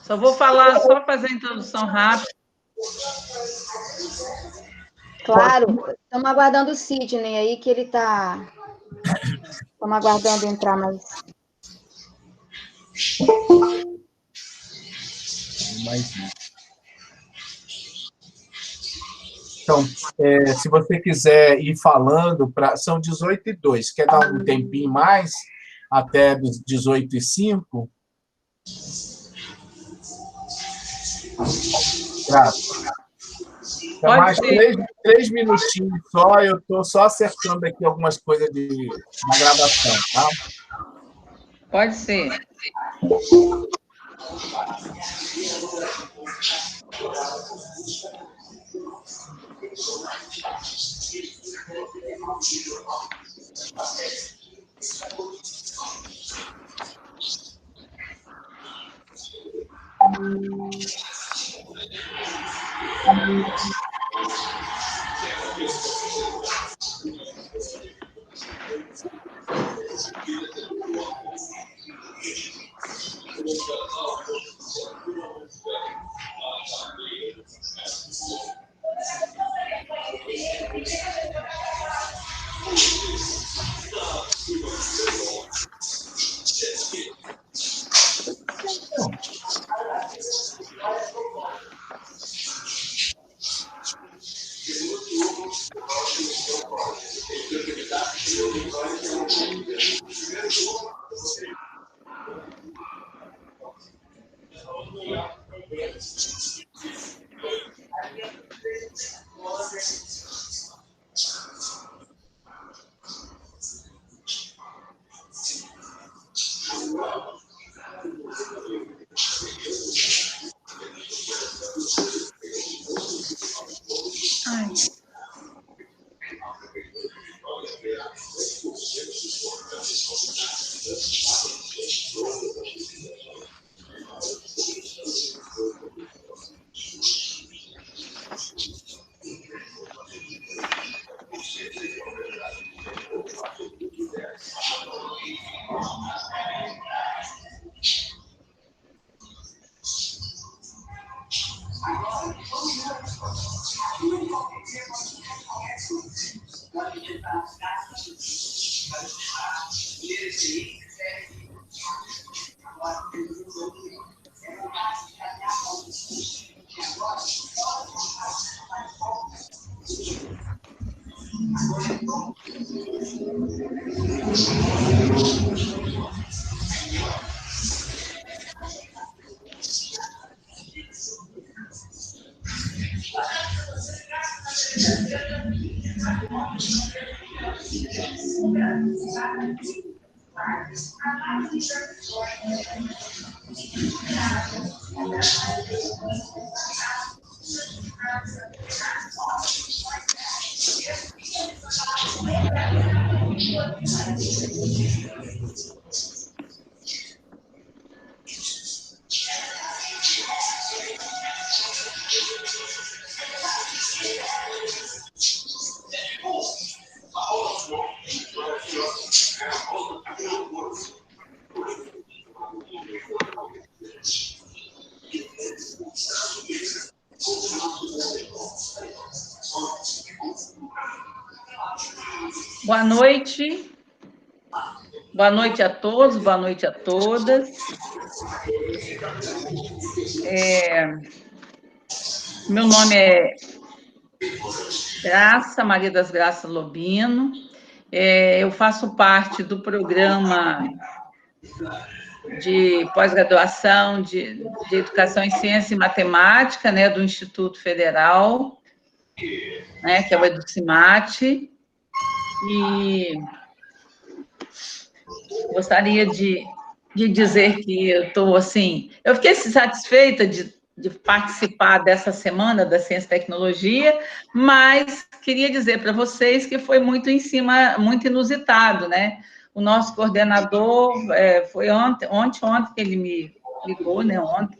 Só vou falar, só fazer a introdução rápida. Claro, estamos aguardando o Sidney aí, que ele está... Estamos aguardando entrar mais... Então, se você quiser ir falando, são 18h02, quer dar um tempinho mais, até 18h05? Graças. Então, mais 3 minutinhos só, eu estou só acertando aqui algumas coisas na gravação, tá? Pode ser. Boa noite. Boa noite a todos, boa noite a todas. Meu nome é Graça, Maria das Graças Lobino. Eu faço parte do programa de pós-graduação de Educação em Ciência e Matemática, né, do Instituto Federal, né, que é o EduCimate. E gostaria de dizer que eu estou, assim, eu fiquei satisfeita de participar dessa Semana da Ciência e Tecnologia, mas queria dizer para vocês que foi muito muito inusitado, né? O nosso coordenador foi ontem que ele me ligou, né, ontem,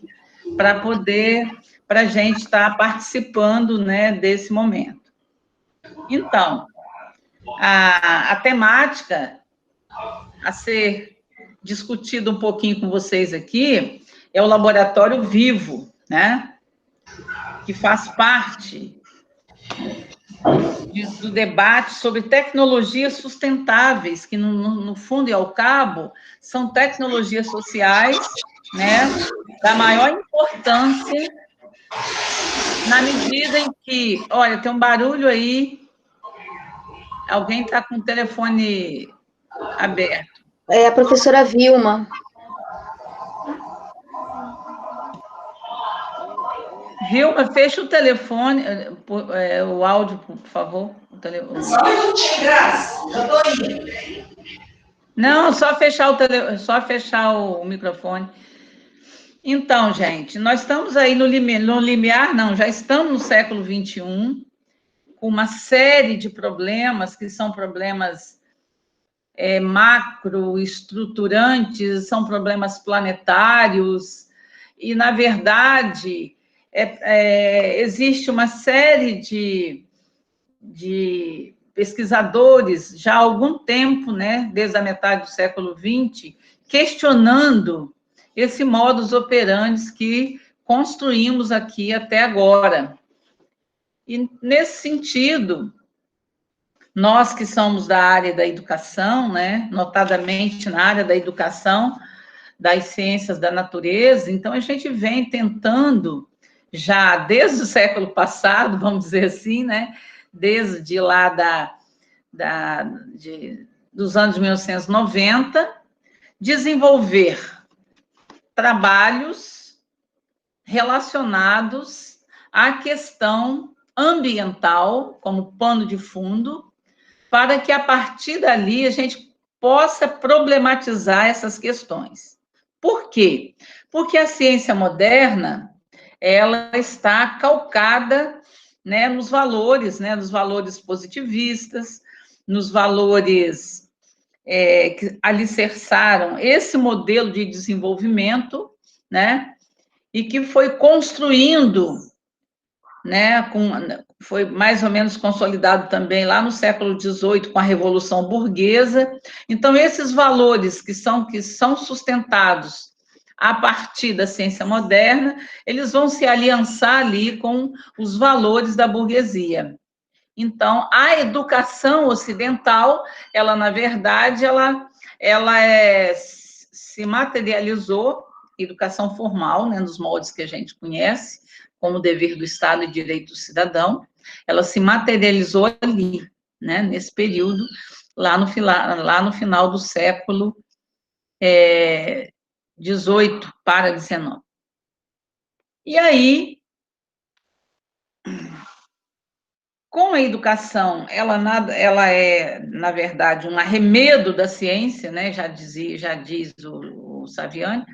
para a gente estar participando, né, desse momento. Então, a temática a ser discutido um pouquinho com vocês aqui é o Laboratório Vivo, né? Que faz parte do debate sobre tecnologias sustentáveis, que, no fundo e ao cabo, são tecnologias sociais, né, da maior importância, na medida em que, olha, tem um barulho aí, alguém está com o telefone aberto. É a professora Vilma. Vilma, fecha o telefone, o áudio, por favor. Só um minutinho, Graça. Eu tô indo. Não, só fechar o microfone. Então, gente, nós estamos aí no limiar, não, já estamos no século XXI, com uma série de problemas que são problemas macroestruturantes, são problemas planetários, e, na verdade, existe uma série de pesquisadores, já há algum tempo, né, desde a metade do século XX, questionando esse modus operandi que construímos aqui até agora. E, nesse sentido, nós que somos da área da educação, né, notadamente na área da educação, das ciências da natureza, então a gente vem tentando, já desde o século passado, vamos dizer assim, né, desde lá dos anos 1990, desenvolver trabalhos relacionados à questão ambiental, como pano de fundo, para que, a partir dali, a gente possa problematizar essas questões. Por quê? Porque a ciência moderna, ela está calcada, né, nos valores positivistas, nos valores que alicerçaram esse modelo de desenvolvimento, né, e que foi construindo, né, foi mais ou menos consolidado também lá no século XVIII com a Revolução Burguesa. Então, esses valores que são sustentados a partir da ciência moderna, eles vão se aliançar ali com os valores da burguesia. Então, a educação ocidental, ela, na verdade, se materializou, educação formal, né, nos moldes que a gente conhece, como dever do Estado e direito do cidadão, ela se materializou ali, né, nesse período, lá no final do século XVIII para XIX. E aí, com a educação, ela é, na verdade, um arremedo da ciência, né? Já diz o Saviani.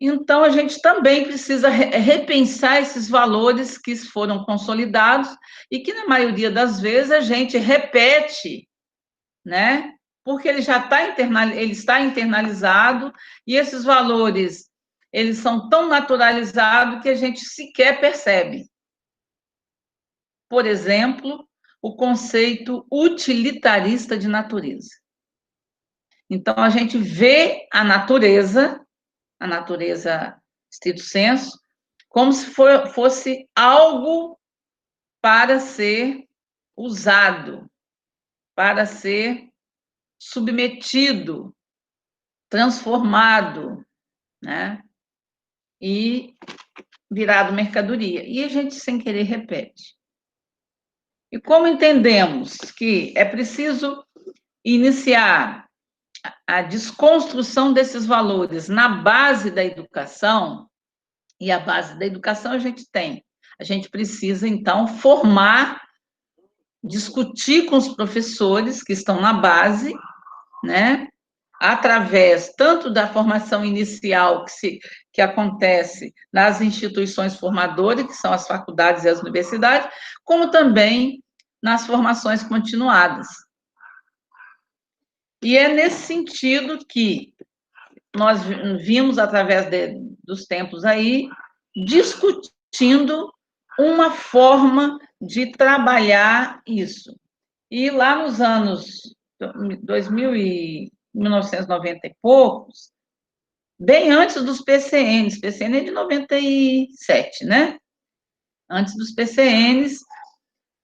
Então, a gente também precisa repensar esses valores que foram consolidados e que, na maioria das vezes, a gente repete, né? Porque ele está internalizado, e esses valores, eles são tão naturalizados que a gente sequer percebe. Por exemplo, o conceito utilitarista de natureza. Então, a gente vê a natureza estrito sensu, como se fosse algo para ser usado, para ser submetido, transformado, né? E virado mercadoria. E a gente, sem querer, repete. E como entendemos que é preciso iniciar a desconstrução desses valores na base da educação, e a base da educação a gente precisa, então, formar, discutir com os professores que estão na base, né, através tanto da formação inicial que acontece nas instituições formadoras, que são as faculdades e as universidades, como também nas formações continuadas. E é nesse sentido que nós vimos, através dos tempos aí, discutindo uma forma de trabalhar isso. E lá nos anos 2000 1990 e poucos, bem antes dos PCNs. PCN é de 97, né? Antes dos PCNs,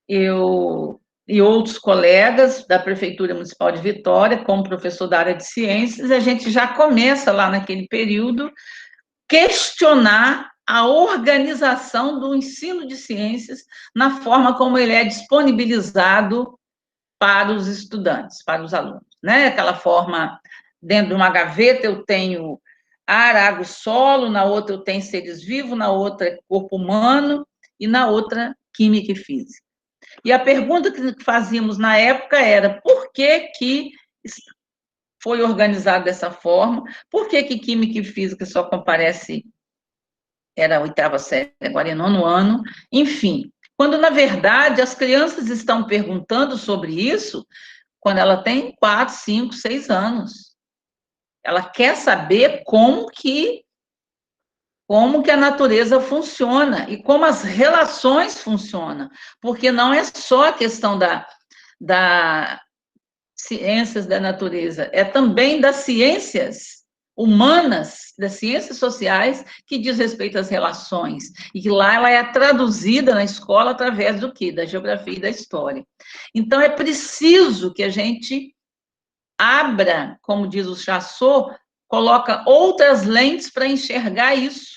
eu e outros colegas da Prefeitura Municipal de Vitória, como professor da área de ciências, a gente já começa lá naquele período questionar a organização do ensino de ciências na forma como ele é disponibilizado para os estudantes, para os alunos, né? Aquela forma, dentro de uma gaveta eu tenho ar, água e solo, na outra eu tenho seres vivos, na outra corpo humano e na outra química e física. E a pergunta que fazíamos na época era por que foi organizado dessa forma, por que química e física só comparece, era a 8ª série, agora é 9º ano, enfim. Quando, na verdade, as crianças estão perguntando sobre isso quando ela tem 4, 5, 6 anos. Ela quer saber como que a natureza funciona e como as relações funcionam, porque não é só a questão da ciências da natureza, é também das ciências humanas, das ciências sociais, que diz respeito às relações, e que lá ela é traduzida na escola através do quê? Da geografia e da história. Então, é preciso que a gente abra, como diz o Chassot, coloca outras lentes para enxergar isso.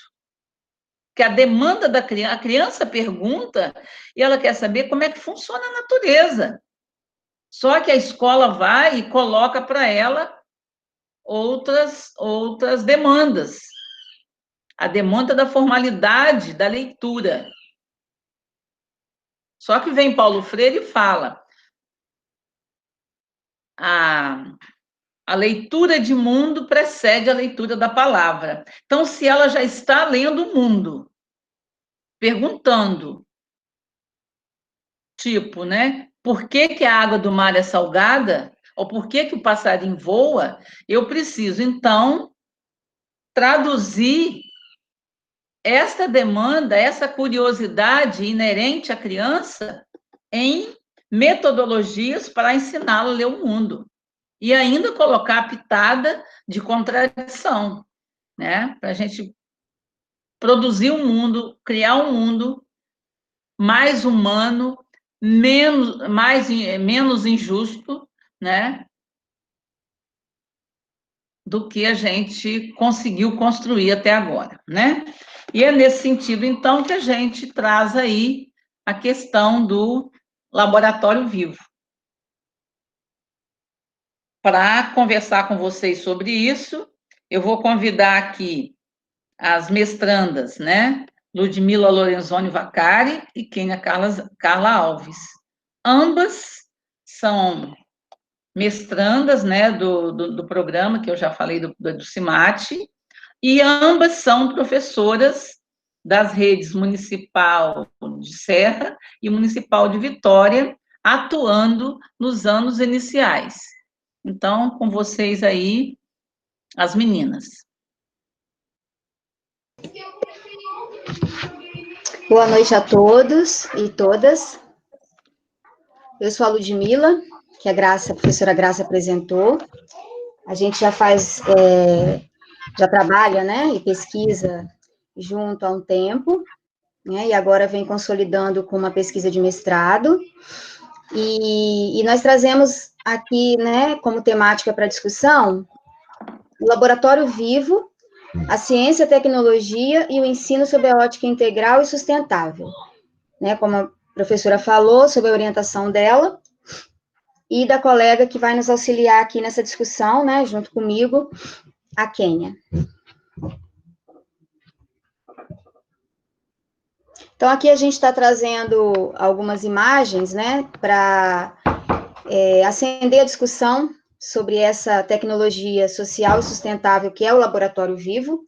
Que a demanda da criança, a criança pergunta e ela quer saber como é que funciona a natureza. Só que a escola vai e coloca para ela outras demandas. A demanda da formalidade da leitura. Só que vem Paulo Freire e fala: a leitura de mundo precede a leitura da palavra. Então, se ela já está lendo o mundo, perguntando, tipo, né? Por que a água do mar é salgada? Ou por que o passarinho voa? Eu preciso, então, traduzir esta demanda, essa curiosidade inerente à criança em metodologias para ensiná-la a ler o mundo. E ainda colocar a pitada de contradição, né? Para a gente produzir um mundo, criar um mundo mais humano, menos injusto, né? Do que a gente conseguiu construir até agora, né? E é nesse sentido, então, que a gente traz aí a questão do laboratório vivo. Para conversar com vocês sobre isso, eu vou convidar aqui as mestrandas, né? Ludmila Lorenzoni Vaccari e Kênia Carla Alves. Ambas são mestrandas, né, do programa, que eu já falei do CIMAT, e ambas são professoras das redes Municipal de Serra e Municipal de Vitória, atuando nos anos iniciais. Então, com vocês aí, as meninas. Boa noite a todos e todas. Eu sou a Ludmila, que a professora Graça apresentou. A gente já já trabalha, né, e pesquisa junto há um tempo, né, e agora vem consolidando com uma pesquisa de mestrado. E nós trazemos aqui, né, como temática para discussão, o laboratório vivo, a ciência, a tecnologia e o ensino sob a ótica integral e sustentável, né, como a professora falou, sob a orientação dela, e da colega que vai nos auxiliar aqui nessa discussão, né, junto comigo, a Kênia. Então, aqui a gente está trazendo algumas imagens, né, para acender a discussão sobre essa tecnologia social e sustentável que é o laboratório vivo,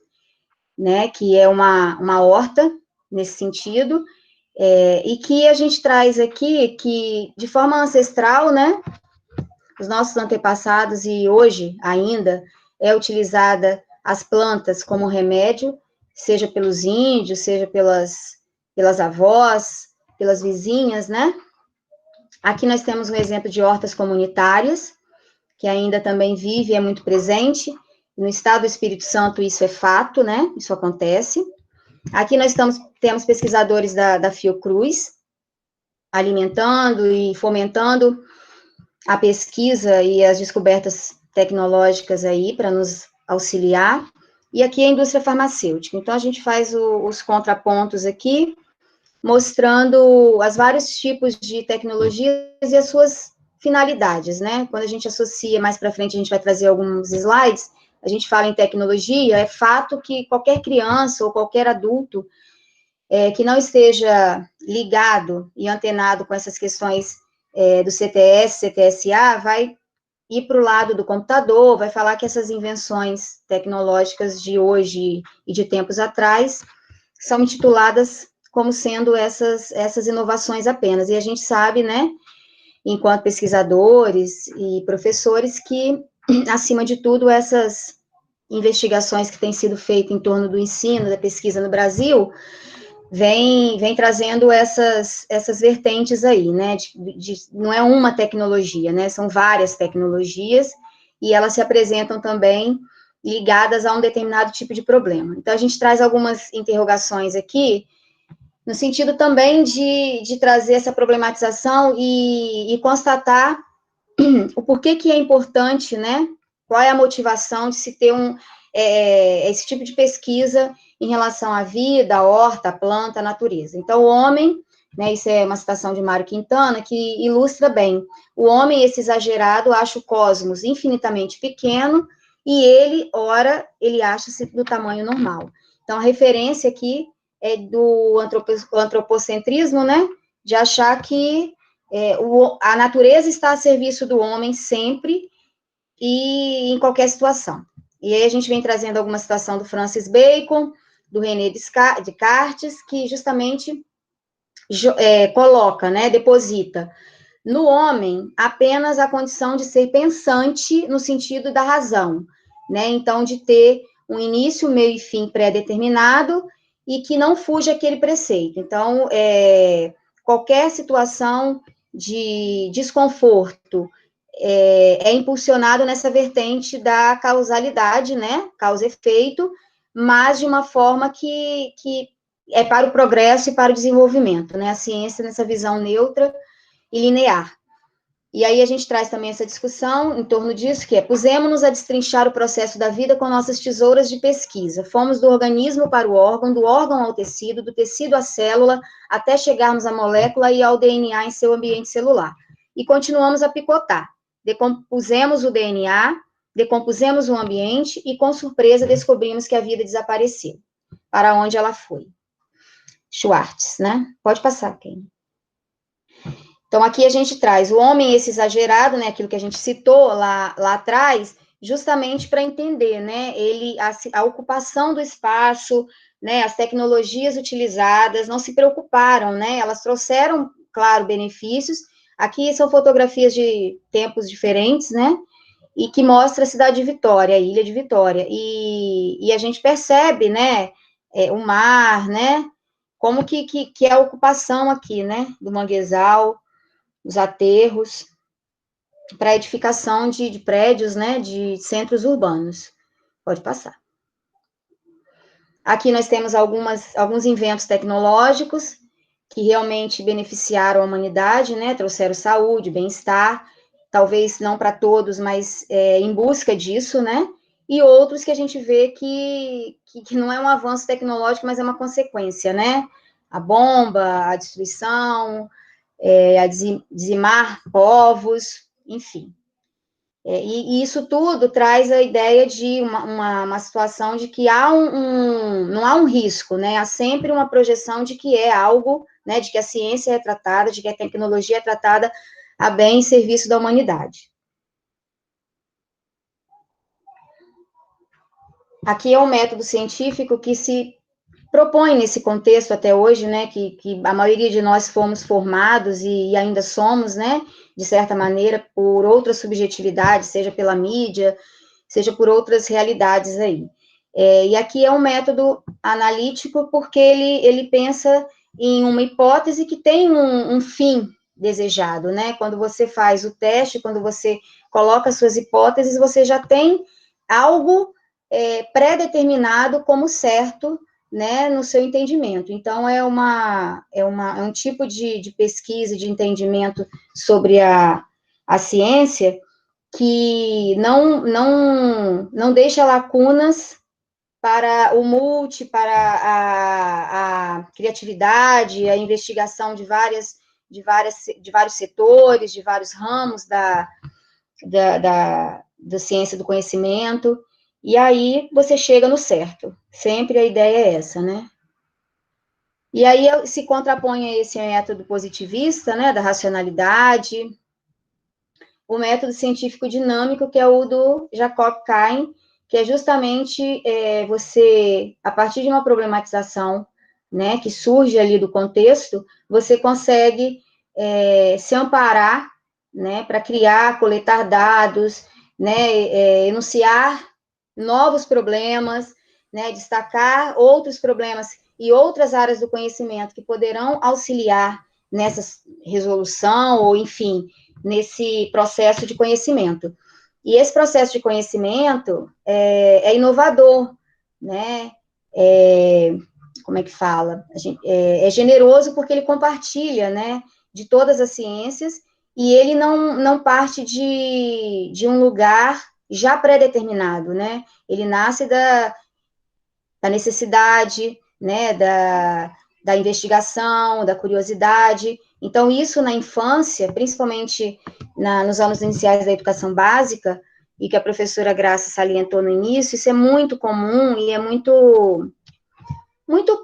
né, que é uma horta nesse sentido, e que a gente traz aqui que, de forma ancestral, né, os nossos antepassados e hoje ainda é utilizada as plantas como remédio, seja pelos índios, seja pelas avós, pelas vizinhas, né? Aqui nós temos um exemplo de hortas comunitárias, que ainda também vive e é muito presente. No estado do Espírito Santo, isso é fato, né? Isso acontece. Aqui nós temos pesquisadores da Fiocruz, alimentando e fomentando a pesquisa e as descobertas tecnológicas aí para nos auxiliar. E aqui é a indústria farmacêutica. Então, a gente faz os contrapontos aqui, mostrando os vários tipos de tecnologias e as suas finalidades, né? Quando a gente associa, mais para frente a gente vai trazer alguns slides, a gente fala em tecnologia, é fato que qualquer criança ou qualquer adulto que não esteja ligado e antenado com essas questões do CTS, CTSA, vai ir para o lado do computador, vai falar que essas invenções tecnológicas de hoje e de tempos atrás são intituladas como sendo essas inovações apenas. E a gente sabe, né, enquanto pesquisadores e professores, que, acima de tudo, essas investigações que têm sido feitas em torno do ensino, da pesquisa no Brasil, vem trazendo essas vertentes aí, né, não é uma tecnologia, né, são várias tecnologias, e elas se apresentam também ligadas a um determinado tipo de problema. Então, a gente traz algumas interrogações aqui, no sentido também de trazer essa problematização e constatar o porquê que é importante, né, qual é a motivação de se ter esse tipo de pesquisa em relação à vida, à horta, à planta, à natureza. Então, o homem, né, isso é uma citação de Mário Quintana, que ilustra bem, o homem, esse exagerado, acha o cosmos infinitamente pequeno, e ele, ora, ele acha-se do tamanho normal. Então, a referência aqui é do antropocentrismo, né, de achar que a natureza está a serviço do homem sempre e em qualquer situação. E aí a gente vem trazendo alguma citação do Francis Bacon, do René Descartes, que justamente coloca, né, deposita no homem apenas a condição de ser pensante no sentido da razão, né, então de ter um início, meio e fim pré-determinado e que não fuja aquele preceito. Então, qualquer situação de desconforto é impulsionado nessa vertente da causalidade, né, causa e efeito, mas de uma forma que é para o progresso e para o desenvolvimento, né, a ciência nessa visão neutra e linear. E aí a gente traz também essa discussão em torno disso, que pusemos-nos a destrinchar o processo da vida com nossas tesouras de pesquisa. Fomos do organismo para o órgão, do órgão ao tecido, do tecido à célula, até chegarmos à molécula e ao DNA em seu ambiente celular. E continuamos a picotar. Decompusemos o DNA, decompusemos o ambiente e, com surpresa, descobrimos que a vida desapareceu. Para onde ela foi? Schwartz, né? Pode passar, Ken. Então, aqui a gente traz o homem, esse exagerado, né, aquilo que a gente citou lá atrás, justamente para entender, né, a ocupação do espaço, né, as tecnologias utilizadas, não se preocuparam, né, elas trouxeram, claro, benefícios. Aqui são fotografias de tempos diferentes, né, e que mostra a cidade de Vitória, a ilha de Vitória, e a gente percebe, né, o mar, né, como que é a ocupação aqui, né, do manguezal, os aterros, para edificação de prédios, né, de centros urbanos. Pode passar. Aqui nós temos alguns inventos tecnológicos que realmente beneficiaram a humanidade, né, trouxeram saúde, bem-estar, talvez não para todos, mas em busca disso, né, e outros que a gente vê que não é um avanço tecnológico, mas é uma consequência, né, a bomba, a destruição, a dizimar povos, enfim. E isso tudo traz a ideia de uma situação de que não há um risco, né? Há sempre uma projeção de que é algo, né? De que a ciência é tratada, de que a tecnologia é tratada a bem e serviço da humanidade. Aqui é um método científico que se propõe nesse contexto até hoje, né, que a maioria de nós fomos formados e ainda somos, né, de certa maneira, por outras subjetividades, seja pela mídia, seja por outras realidades aí. E aqui é um método analítico porque ele pensa em uma hipótese que tem um fim desejado, né? Quando você faz o teste, quando você coloca suas hipóteses, você já tem algo pré-determinado como certo, né, no seu entendimento. Então, é um tipo de pesquisa, de entendimento sobre a ciência que não deixa lacunas para o para a criatividade, a investigação de vários setores, de vários ramos da ciência do conhecimento, e aí você chega no certo. Sempre a ideia é essa, né? E aí se contrapõe a esse método positivista, né, da racionalidade, o método científico dinâmico, que é o do Jacob Cain, que é justamente você, a partir de uma problematização, né, que surge ali do contexto, você consegue se amparar, né, para criar, coletar dados, né, enunciar novos problemas, né, destacar outros problemas e outras áreas do conhecimento que poderão auxiliar nessa resolução, ou, enfim, nesse processo de conhecimento. E esse processo de conhecimento é inovador, né? Como é que fala? É generoso porque ele compartilha, né, de todas as ciências, e ele não parte de um lugar já pré-determinado, né? Ele nasce da necessidade, né, da investigação, da curiosidade. Então, isso na infância, principalmente nos anos iniciais da educação básica, e que a professora Graça salientou no início, isso é muito comum e é muito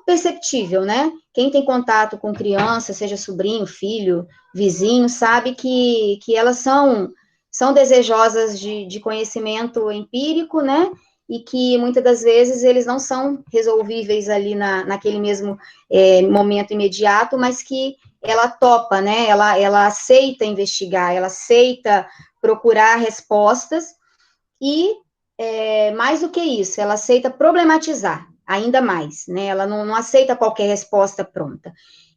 perceptível, né? Quem tem contato com criança, seja sobrinho, filho, vizinho, sabe que elas são desejosas de conhecimento empírico, né? E que muitas das vezes eles não são resolvíveis ali naquele mesmo momento imediato, mas que ela topa, né? Ela aceita investigar, ela aceita procurar respostas e, mais do que isso, ela aceita problematizar ainda mais, né? Ela não aceita qualquer resposta pronta.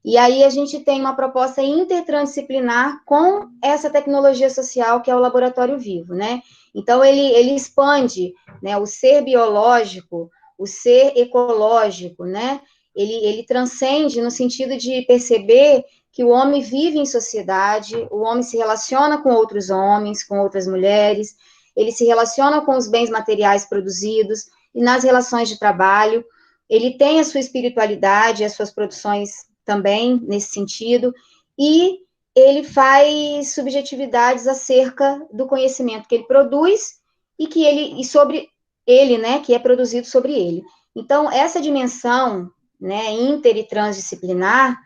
E aí a gente tem uma proposta intertransdisciplinar com essa tecnologia social que é o laboratório vivo, né? Então, ele expande, né, o ser biológico, o ser ecológico, né? Ele transcende no sentido de perceber que o homem vive em sociedade, o homem se relaciona com outros homens, com outras mulheres, ele se relaciona com os bens materiais produzidos, e nas relações de trabalho, ele tem a sua espiritualidade, as suas produções também nesse sentido, e ele faz subjetividades acerca do conhecimento que ele produz e sobre ele, né, que é produzido sobre ele. Então, essa dimensão, né, inter e transdisciplinar,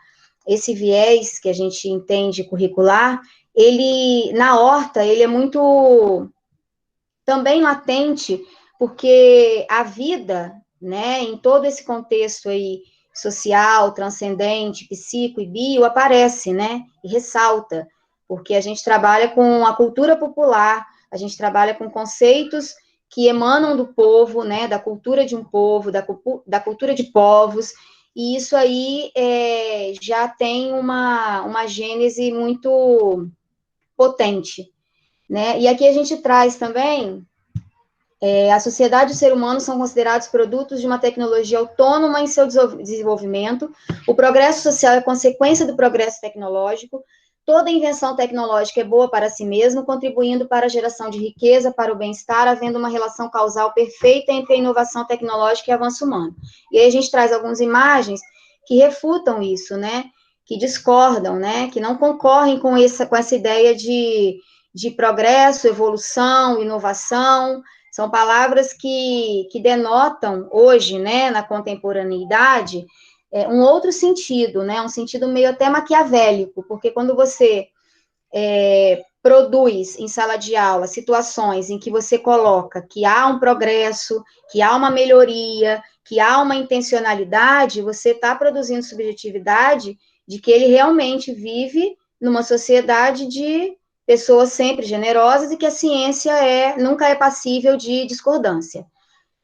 esse viés que a gente entende curricular, ele, na horta, ele é muito também latente, porque a vida, né, em todo esse contexto aí social, transcendente, psico e bio, aparece, né, e ressalta, porque a gente trabalha com a cultura popular, a gente trabalha com conceitos que emanam do povo, né, da cultura de um povo, da cultura de povos, e isso aí já tem uma gênese muito potente, né, e aqui a gente traz também a sociedade e o ser humano são considerados produtos de uma tecnologia autônoma em seu desenvolvimento. O progresso social é consequência do progresso tecnológico. Toda invenção tecnológica é boa para si mesma, contribuindo para a geração de riqueza, para o bem-estar, havendo uma relação causal perfeita entre a inovação tecnológica e o avanço humano. E aí a gente traz algumas imagens que refutam isso, né? Que discordam, né? Que não concorrem com essa ideia de progresso, evolução, inovação. São palavras que denotam hoje, né, na contemporaneidade, um outro sentido, né, um sentido meio até maquiavélico, porque quando você produz em sala de aula situações em que você coloca que há um progresso, que há uma melhoria, que há uma intencionalidade, você está produzindo subjetividade de que ele realmente vive numa sociedade de pessoas sempre generosas e que a ciência nunca é passível de discordância,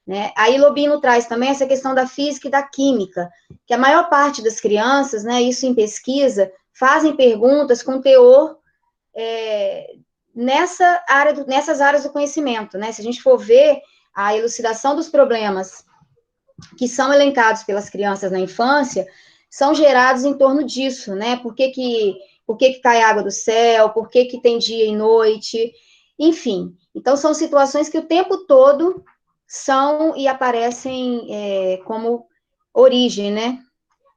né? Aí Lobino traz também essa questão da física e da química, que a maior parte das crianças, né, isso em pesquisa, fazem perguntas com teor nessas áreas do conhecimento, né? Se a gente for ver a elucidação dos problemas que são elencados pelas crianças na infância, são gerados em torno disso, né? Por que cai água do céu? Por que tem dia e noite? Enfim, então são situações que o tempo todo são e aparecem como origem, né?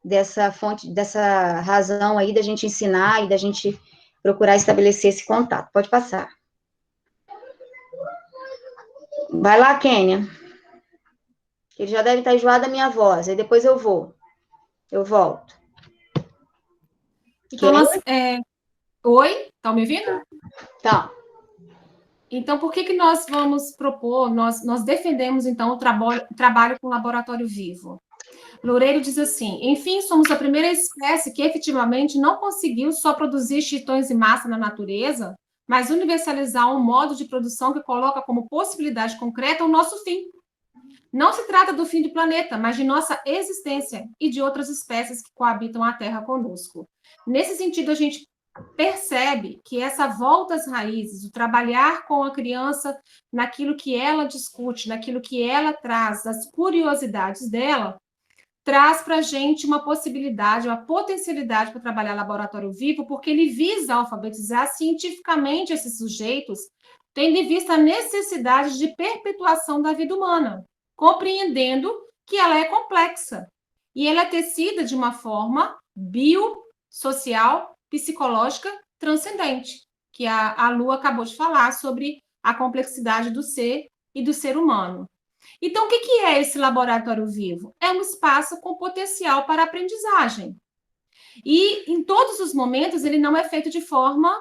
Dessa fonte, dessa razão aí da gente ensinar e da gente procurar estabelecer esse contato. Pode passar. Vai lá, Kênia. Ele já deve estar enjoado da minha voz, aí depois eu volto. Então, oi, tá me ouvindo? Tá. Então, por que nós vamos propor, nós defendemos, então, o trabalho com laboratório vivo? Loureiro diz assim, enfim, somos a primeira espécie que efetivamente não conseguiu só produzir chitões em massa na natureza, mas universalizar um modo de produção que coloca como possibilidade concreta o nosso fim. Não se trata do fim do planeta, mas de nossa existência e de outras espécies que coabitam a Terra conosco. Nesse sentido, a gente percebe que essa volta às raízes, o trabalhar com a criança naquilo que ela discute, naquilo que ela traz, as curiosidades dela, traz para a gente uma possibilidade, uma potencialidade para trabalhar laboratório vivo, porque ele visa alfabetizar cientificamente esses sujeitos, tendo em vista a necessidade de perpetuação da vida humana, compreendendo que ela é complexa e ela é tecida de uma forma biosocial, psicológica, transcendente, que a Lu acabou de falar sobre a complexidade do ser e do ser humano. Então, o que é esse laboratório vivo? É um espaço com potencial para aprendizagem. E, em todos os momentos, ele não é feito de forma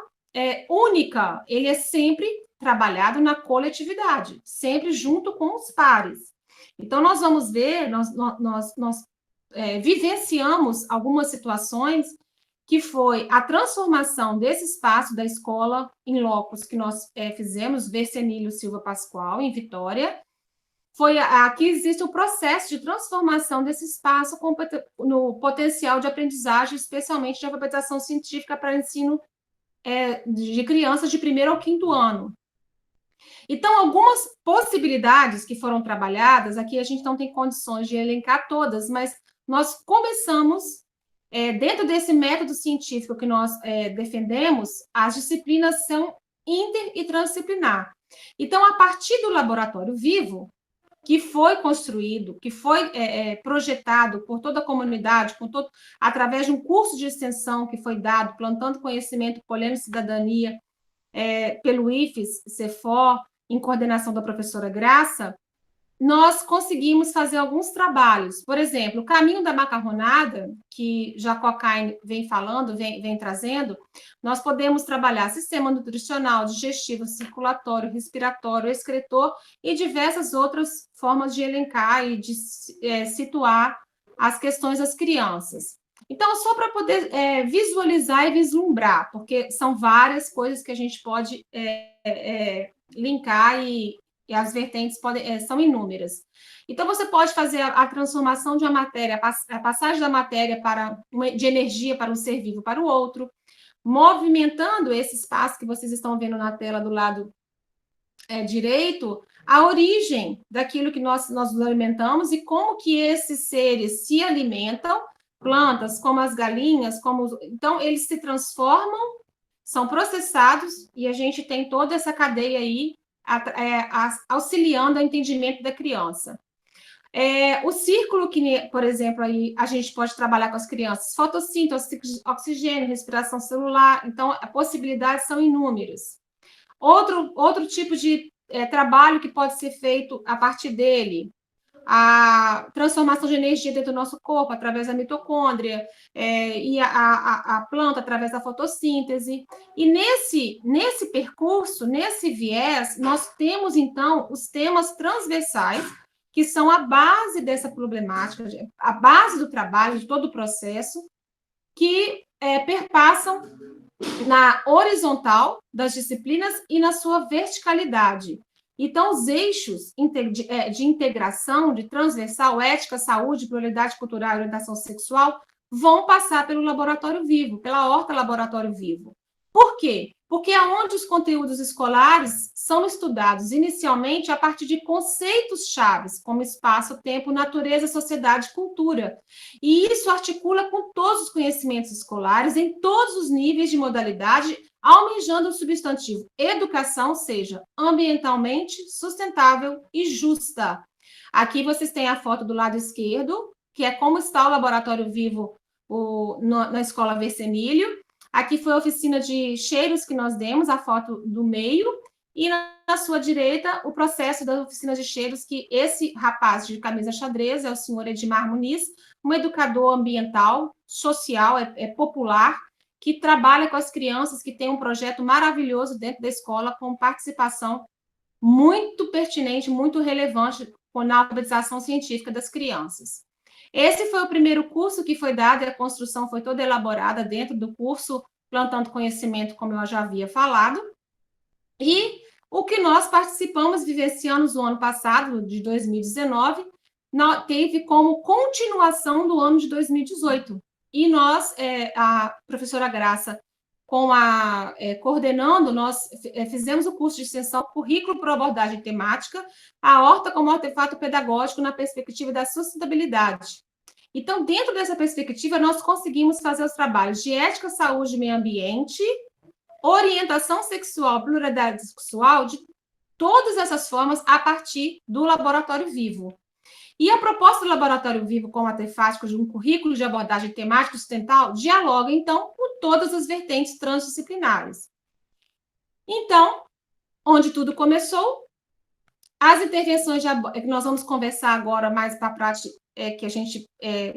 única, ele é sempre trabalhado na coletividade, sempre junto com os pares. Então, nós vamos ver, nós vivenciamos algumas situações que foi a transformação desse espaço da escola em locus que nós fizemos, Vercenilio Silva Pascoal, em Vitória. Aqui existe o processo de transformação desse espaço no potencial de aprendizagem, especialmente de alfabetização científica para ensino de crianças de 1º ao 5º ano. Então, algumas possibilidades que foram trabalhadas, aqui a gente não tem condições de elencar todas, mas nós começamos, dentro desse método científico que nós defendemos, as disciplinas são inter e transdisciplinar. Então, a partir do laboratório vivo, que foi construído, que foi projetado por toda a comunidade, através de um curso de extensão que foi dado, Plantando Conhecimento, Colhendo Cidadania, pelo IFES, CEFOR, em coordenação da professora Graça, nós conseguimos fazer alguns trabalhos. Por exemplo, o caminho da macarronada, que Jacob Kain vem falando, vem trazendo, nós podemos trabalhar sistema nutricional, digestivo, circulatório, respiratório, excretor e diversas outras formas de elencar e de situar as questões das crianças. Então, só para poder visualizar e vislumbrar, porque são várias coisas que a gente pode linkar e as vertentes são inúmeras. Então, você pode fazer a transformação de uma matéria, a passagem da matéria de energia para um ser vivo para o outro, movimentando esse espaço que vocês estão vendo na tela do lado direito, a origem daquilo que nós nos alimentamos e como que esses seres se alimentam, plantas, como as galinhas, então eles se transformam, são processados, e a gente tem toda essa cadeia aí auxiliando o entendimento da criança. O círculo que, por exemplo, aí a gente pode trabalhar com as crianças, fotossíntese, oxigênio, respiração celular, então as possibilidades são inúmeras. Outro tipo de trabalho que pode ser feito a partir dele, a transformação de energia dentro do nosso corpo através da mitocôndria, e a planta através da fotossíntese. E nesse percurso, nesse viés, nós temos, então, os temas transversais, que são a base dessa problemática, a base do trabalho, de todo o processo, que perpassam na horizontal das disciplinas e na sua verticalidade. Então, os eixos de integração, de transversal, ética, saúde, pluralidade cultural e orientação sexual, vão passar pelo laboratório vivo, pela horta laboratório vivo. Por quê? Porque é onde os conteúdos escolares são estudados inicialmente a partir de conceitos chaves, como espaço, tempo, natureza, sociedade e cultura. E isso articula com todos os conhecimentos escolares, em todos os níveis de modalidade, almejando o substantivo educação seja ambientalmente sustentável e justa. Aqui vocês têm a foto do lado esquerdo, que é como está o laboratório vivo na Escola Versemílio. Aqui foi a oficina de cheiros que nós demos, a foto do meio, e na sua direita, o processo da oficina de cheiros, que esse rapaz de camisa xadrez é o senhor Edmar Muniz, um educador ambiental, social, popular, que trabalha com as crianças, que tem um projeto maravilhoso dentro da escola, com participação muito pertinente, muito relevante na alfabetização científica das crianças. Esse foi o primeiro curso que foi dado, e a construção foi toda elaborada dentro do curso Plantando Conhecimento, como eu já havia falado. E o que nós participamos, vivenciamos no ano passado, de 2019, teve como continuação do ano de 2018. E nós, a professora Graça, coordenando, nós fizemos o curso de extensão Currículo por Abordagem Temática, a horta como artefato pedagógico na perspectiva da sustentabilidade. Então, dentro dessa perspectiva, nós conseguimos fazer os trabalhos de ética, saúde e meio ambiente, orientação sexual, pluralidade sexual, de todas essas formas, a partir do laboratório vivo. E a proposta do laboratório vivo como artefato de um currículo de abordagem temática sustentável dialoga, então, com todas as vertentes transdisciplinares. Então, onde tudo começou, as intervenções que nós vamos conversar agora mais para a prática, que a gente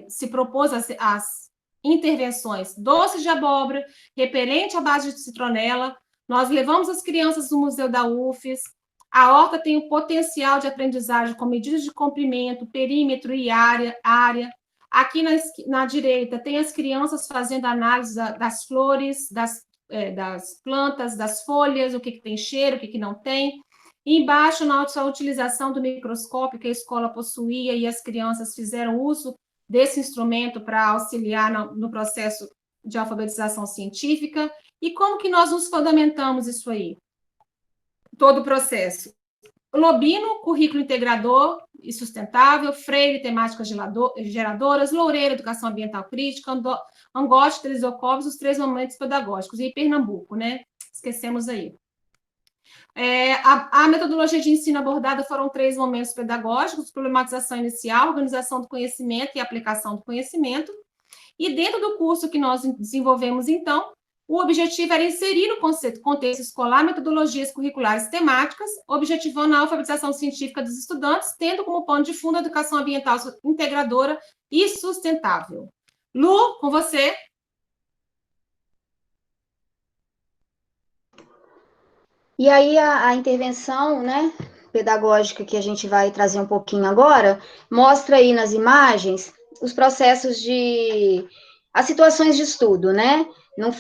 se propôs as intervenções doces de abóbora, repelente à base de citronela. Nós levamos as crianças no Museu da UFES. A horta tem o potencial de aprendizagem com medidas de comprimento, perímetro e área. Aqui na direita tem as crianças fazendo análise das flores, das plantas, das folhas, o que tem cheiro, o que não tem. E embaixo, na utilização do microscópio que a escola possuía e as crianças fizeram uso desse instrumento para auxiliar no processo de alfabetização científica. E como que nós nos fundamentamos isso aí? Todo o processo. Lobino, currículo integrador e sustentável, Freire, temáticas geradoras, Loureiro, educação ambiental crítica, Angote, Teresópolis, os 3 momentos pedagógicos, e Pernambuco, né? Esquecemos aí. A metodologia de ensino abordada foram 3 momentos pedagógicos: problematização inicial, organização do conhecimento e aplicação do conhecimento. E dentro do curso que nós desenvolvemos, então, o objetivo era inserir no contexto escolar metodologias curriculares temáticas, objetivando a alfabetização científica dos estudantes, tendo como pano de fundo a educação ambiental integradora e sustentável. Lu, com você. E aí a intervenção, né, pedagógica que a gente vai trazer um pouquinho agora, mostra aí nas imagens os processos as situações de estudo, né?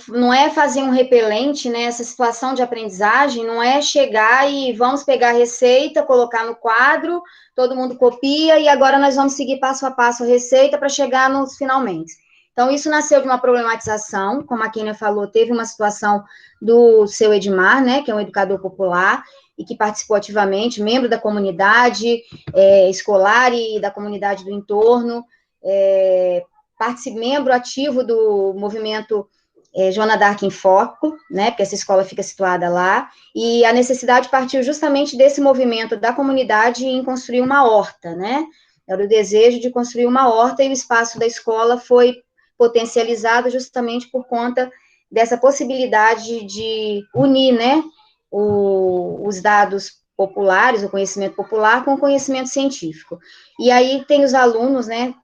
Não é fazer um repelente, né? Essa situação de aprendizagem não é chegar e vamos pegar a receita, colocar no quadro, todo mundo copia e agora nós vamos seguir passo a passo a receita para chegar nos finalmente. Então, isso nasceu de uma problematização, como a Kênia falou, teve uma situação do seu Edmar, né, que é um educador popular, e que participou ativamente, membro da comunidade escolar e da comunidade do entorno, membro ativo do movimento Joana d'Arc em Foco, né, porque essa escola fica situada lá, e a necessidade partiu justamente desse movimento da comunidade em construir uma horta, né, era o desejo de construir uma horta, e o espaço da escola foi potencializado justamente por conta dessa possibilidade de unir, né, os dados populares, o conhecimento popular com o conhecimento científico. E aí tem os alunos, né,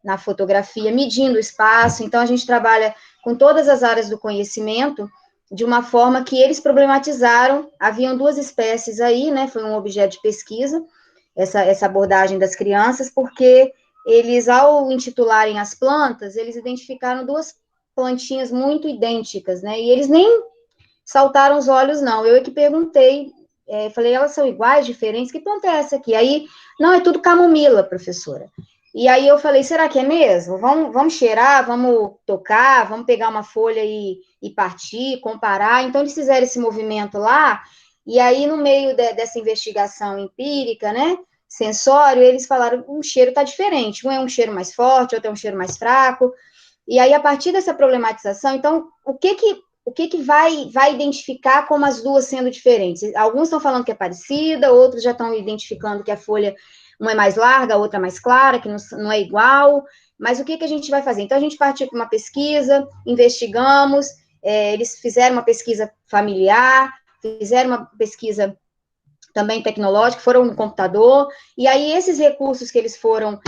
na fotografia, medindo o espaço, então a gente trabalha com todas as áreas do conhecimento de uma forma que eles problematizaram. Haviam 2 espécies aí, né, foi um objeto de pesquisa, essa abordagem das crianças, porque eles, ao intitularem as plantas, eles identificaram 2 plantinhas muito idênticas, né, e eles nem saltaram os olhos, não. Eu é que perguntei, falei, elas são iguais, diferentes? Que planta é essa aqui? Aí, não, é tudo camomila, professora. E aí eu falei, será que é mesmo? Vamos cheirar, vamos tocar, vamos pegar uma folha e partir, comparar. Então, eles fizeram esse movimento lá, e aí, no meio dessa investigação empírica, né, sensório, eles falaram, o cheiro está diferente. Um é um cheiro mais forte, outro é um cheiro mais fraco. E aí, a partir dessa problematização, então, o que vai identificar como as duas sendo diferentes? Alguns estão falando que é parecida, outros já estão identificando que a folha, uma é mais larga, a outra é mais clara, que não é igual, mas o que a gente vai fazer? Então, a gente partiu para uma pesquisa, investigamos, eles fizeram uma pesquisa familiar, fizeram uma pesquisa também tecnológica, foram no computador, e aí esses recursos que eles foram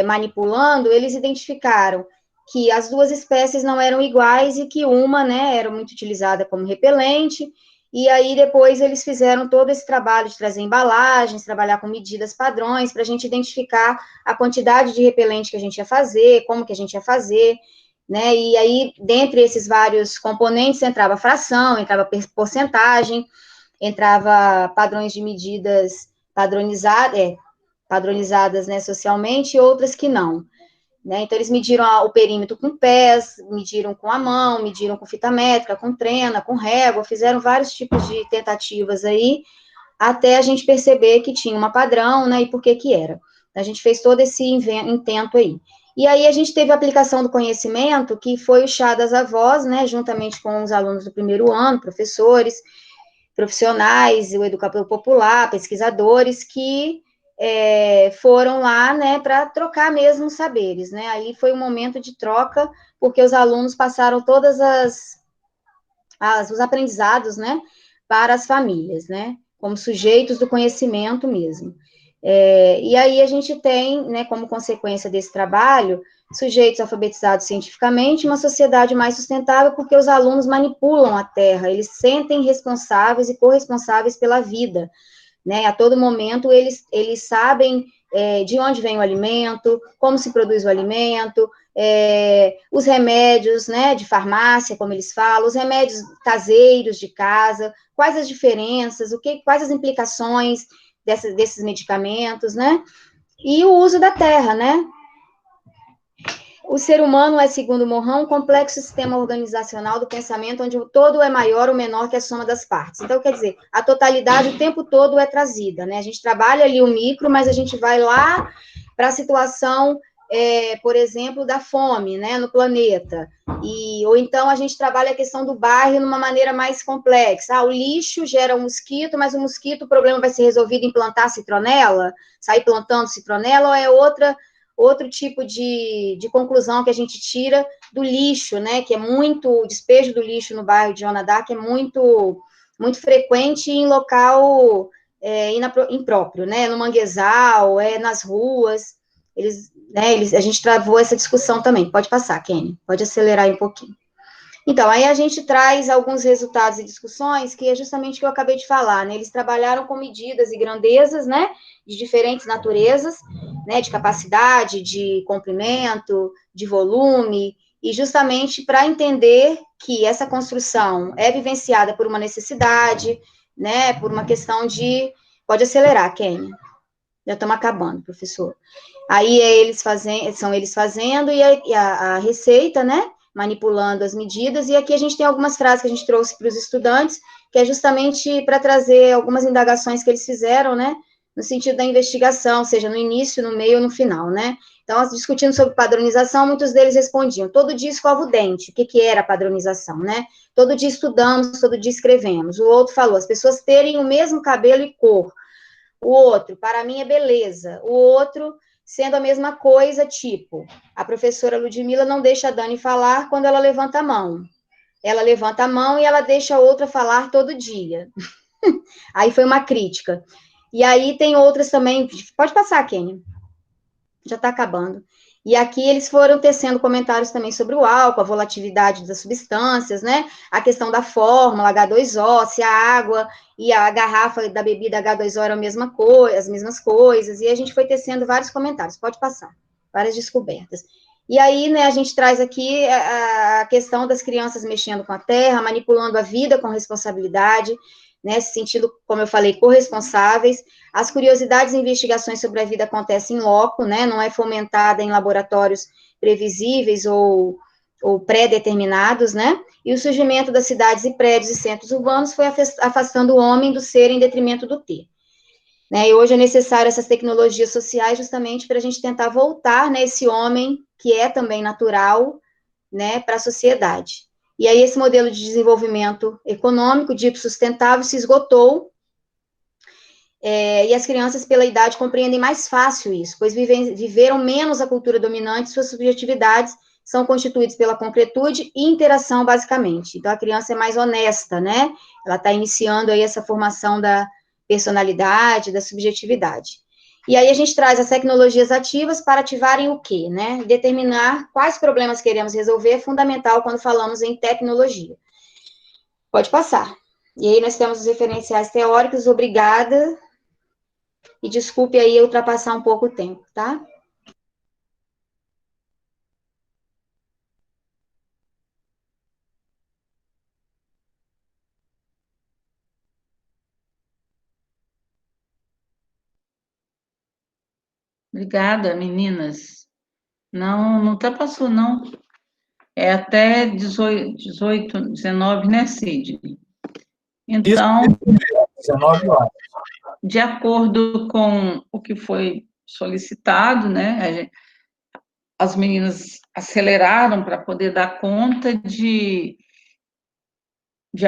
manipulando, eles identificaram que as duas espécies não eram iguais e que uma, né, era muito utilizada como repelente, e aí depois eles fizeram todo esse trabalho de trazer embalagens, trabalhar com medidas padrões, para a gente identificar a quantidade de repelente que a gente ia fazer, como que a gente ia fazer, né, e aí, dentre esses vários componentes, entrava fração, entrava porcentagem, entrava padrões de medidas padronizadas, né, socialmente, e outras que não. Né? Então, eles mediram o perímetro com pés, mediram com a mão, mediram com fita métrica, com trena, com régua, fizeram vários tipos de tentativas aí, até a gente perceber que tinha uma padrão, né, e por que era. A gente fez todo esse intento aí. E aí a gente teve a aplicação do conhecimento, que foi o chá das avós, né, juntamente com os alunos do primeiro ano, professores, profissionais, o educador popular, pesquisadores, que foram lá, né, para trocar mesmo saberes, né, aí foi um momento de troca, porque os alunos passaram todas os aprendizados, né, para as famílias, né, como sujeitos do conhecimento mesmo. E aí a gente tem, né, como consequência desse trabalho, sujeitos alfabetizados cientificamente, uma sociedade mais sustentável, porque os alunos manipulam a terra, eles sentem responsáveis e corresponsáveis pela vida, né, a todo momento eles sabem de onde vem o alimento, como se produz o alimento, os remédios, né, de farmácia, como eles falam, os remédios caseiros de casa, quais as diferenças, quais as implicações desses medicamentos, né, e o uso da terra, né. O ser humano é, segundo Morin, um complexo sistema organizacional do pensamento, onde o todo é maior ou menor que a soma das partes. Então, quer dizer, a totalidade o tempo todo é trazida, né? A gente trabalha ali o micro, mas a gente vai lá para a situação, por exemplo, da fome, né, no planeta. Ou então a gente trabalha a questão do bairro de uma maneira mais complexa. O lixo gera um mosquito, mas o mosquito, o problema vai ser resolvido em plantar citronela, sair plantando citronela, ou é outro tipo de conclusão que a gente tira do lixo, né, que é o despejo do lixo no bairro de Joana d'Arc é muito, muito frequente em local impróprio, né, no manguezal, nas ruas, a gente travou essa discussão também. Pode passar, Kenny, pode acelerar aí um pouquinho. Então, aí a gente traz alguns resultados e discussões, que é justamente o que eu acabei de falar, né, eles trabalharam com medidas e grandezas, né, de diferentes naturezas, né, de capacidade, de comprimento, de volume, e justamente para entender que essa construção é vivenciada por uma necessidade, né, por uma questão de... Pode acelerar, Kênia. Já estamos acabando, professor. Aí são eles fazendo, e a receita, né, manipulando as medidas, e aqui a gente tem algumas frases que a gente trouxe para os estudantes, que é justamente para trazer algumas indagações que eles fizeram, né, no sentido da investigação, seja no início, no meio ou no final, né. Então, discutindo sobre padronização, muitos deles respondiam, todo dia escova o dente, o que era a padronização, né, todo dia estudamos, todo dia escrevemos. O outro falou, as pessoas terem o mesmo cabelo e cor. O outro, para mim é beleza. O outro, sendo a mesma coisa, tipo, a professora Ludmila não deixa a Dani falar quando ela levanta a mão. Ela levanta a mão e ela deixa a outra falar todo dia. Aí foi uma crítica. E aí tem outras também, pode passar, Kênia. Já está acabando. E aqui eles foram tecendo comentários também sobre o álcool, a volatilidade das substâncias, né? A questão da fórmula, H2O, se a água e a garrafa da bebida H2O eram as mesmas coisas, e a gente foi tecendo vários comentários, pode passar, várias descobertas. E aí, né, a gente traz aqui a questão das crianças mexendo com a terra, manipulando a vida com responsabilidade, né, se sentindo, como eu falei, corresponsáveis. As curiosidades e investigações sobre a vida acontecem em loco, né, não é fomentada em laboratórios previsíveis ou pré-determinados, né, e o surgimento das cidades e prédios e centros urbanos foi afastando o homem do ser em detrimento do ter. Né, e hoje é necessário essas tecnologias sociais justamente para a gente tentar voltar, né, esse homem que é também natural, né, para a sociedade. E aí esse modelo de desenvolvimento econômico, dito sustentável, se esgotou, e as crianças, pela idade, compreendem mais fácil isso, pois viveram menos a cultura dominante, suas subjetividades são constituídas pela concretude e interação, basicamente. Então, a criança é mais honesta, né? Ela está iniciando aí essa formação da personalidade, da subjetividade. E aí a gente traz as tecnologias ativas para ativarem o quê, né? Determinar quais problemas queremos resolver é fundamental quando falamos em tecnologia. Pode passar. E aí nós temos os referenciais teóricos, obrigada. E desculpe aí eu ultrapassar um pouco o tempo, tá? Obrigada, meninas. Não ultrapassou, não. É até 18, 19, né, Cid? Então, 19 horas. de acordo com o que foi solicitado, né, as meninas aceleraram para poder dar conta de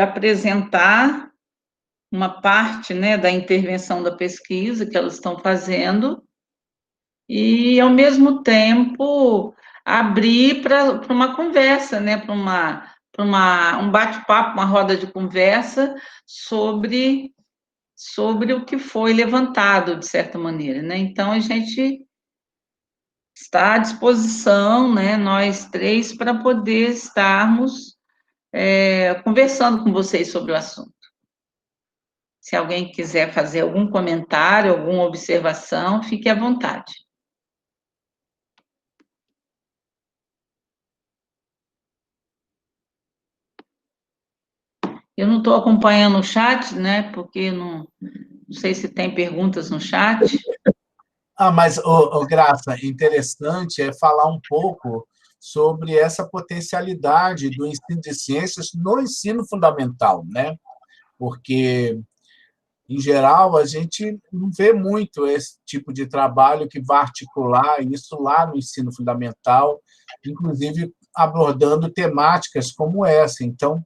apresentar uma parte, né, da intervenção da pesquisa que elas estão fazendo e, ao mesmo tempo, abrir para uma conversa, né, para um bate-papo, uma roda de conversa sobre o que foi levantado, de certa maneira, né? Então, a gente está à disposição, né, nós três, para poder estarmos conversando com vocês sobre o assunto. Se alguém quiser fazer algum comentário, alguma observação, fique à vontade. Eu não estou acompanhando o chat, né, porque não sei se tem perguntas no chat. Mas, Graça, interessante é falar um pouco sobre essa potencialidade do ensino de ciências no ensino fundamental, né? Porque, em geral, a gente não vê muito esse tipo de trabalho que vai articular isso lá no ensino fundamental, inclusive abordando temáticas como essa. Então,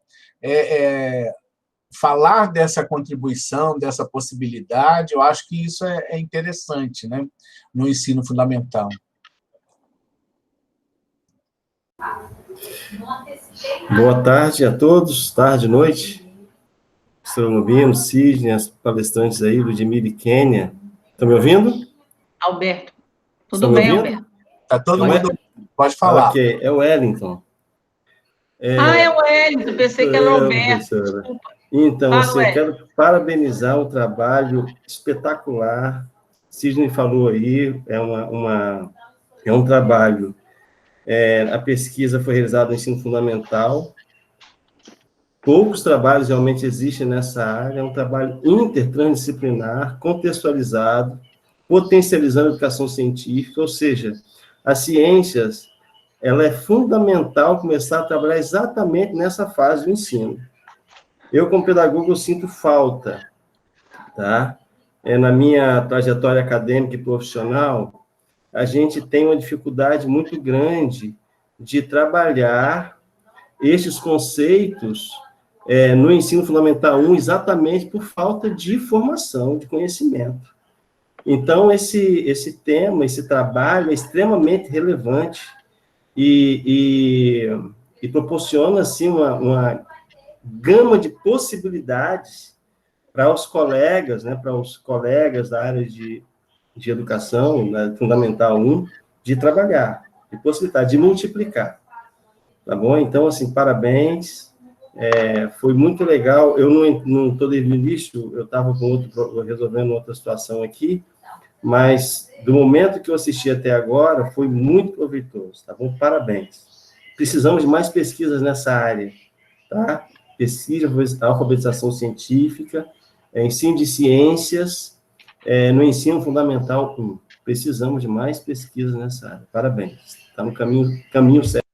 falar dessa contribuição, dessa possibilidade, eu acho que isso é interessante, né, no ensino fundamental. Boa tarde a todos, tarde, noite. Professor Lubino, Sidney, as palestrantes aí, Ludmila e Kênia. Estão me ouvindo? Alberto. Tudo Estão me bem, ouvindo? Alberto? Está todo mundo... Pode falar. Ok, é o Wellington. É o Wellington, pensei que era o Alberto, professora. desculpa. Então, assim, eu Wellington. quero parabenizar um trabalho espetacular. Sidney falou aí, é um trabalho. A pesquisa foi realizada no ensino fundamental. Poucos trabalhos realmente existem nessa área. É um trabalho intertransdisciplinar, contextualizado, potencializando a educação científica, ou seja, as ciências, ela é fundamental começar a trabalhar exatamente nessa fase do ensino. Eu, como pedagogo, eu sinto falta, tá? Na minha trajetória acadêmica e profissional, a gente tem uma dificuldade muito grande de trabalhar estes conceitos no ensino fundamental 1, exatamente por falta de formação, de conhecimento. Então, esse tema, esse trabalho é extremamente relevante e proporciona, assim, uma gama de possibilidades para os colegas, né, para os colegas da área de educação, né, Fundamental 1, de trabalhar, de possibilitar, de multiplicar. Tá bom? Então, assim, parabéns. Foi muito legal. Eu não estou desde o início, eu estava resolvendo outra situação aqui, mas do momento que eu assisti até agora, foi muito proveitoso, tá bom? Parabéns. Precisamos de mais pesquisas nessa área, tá? pesquisa, alfabetização científica, ensino de ciências, no ensino fundamental 1. Precisamos de mais pesquisas nessa área. Parabéns, está no caminho certo.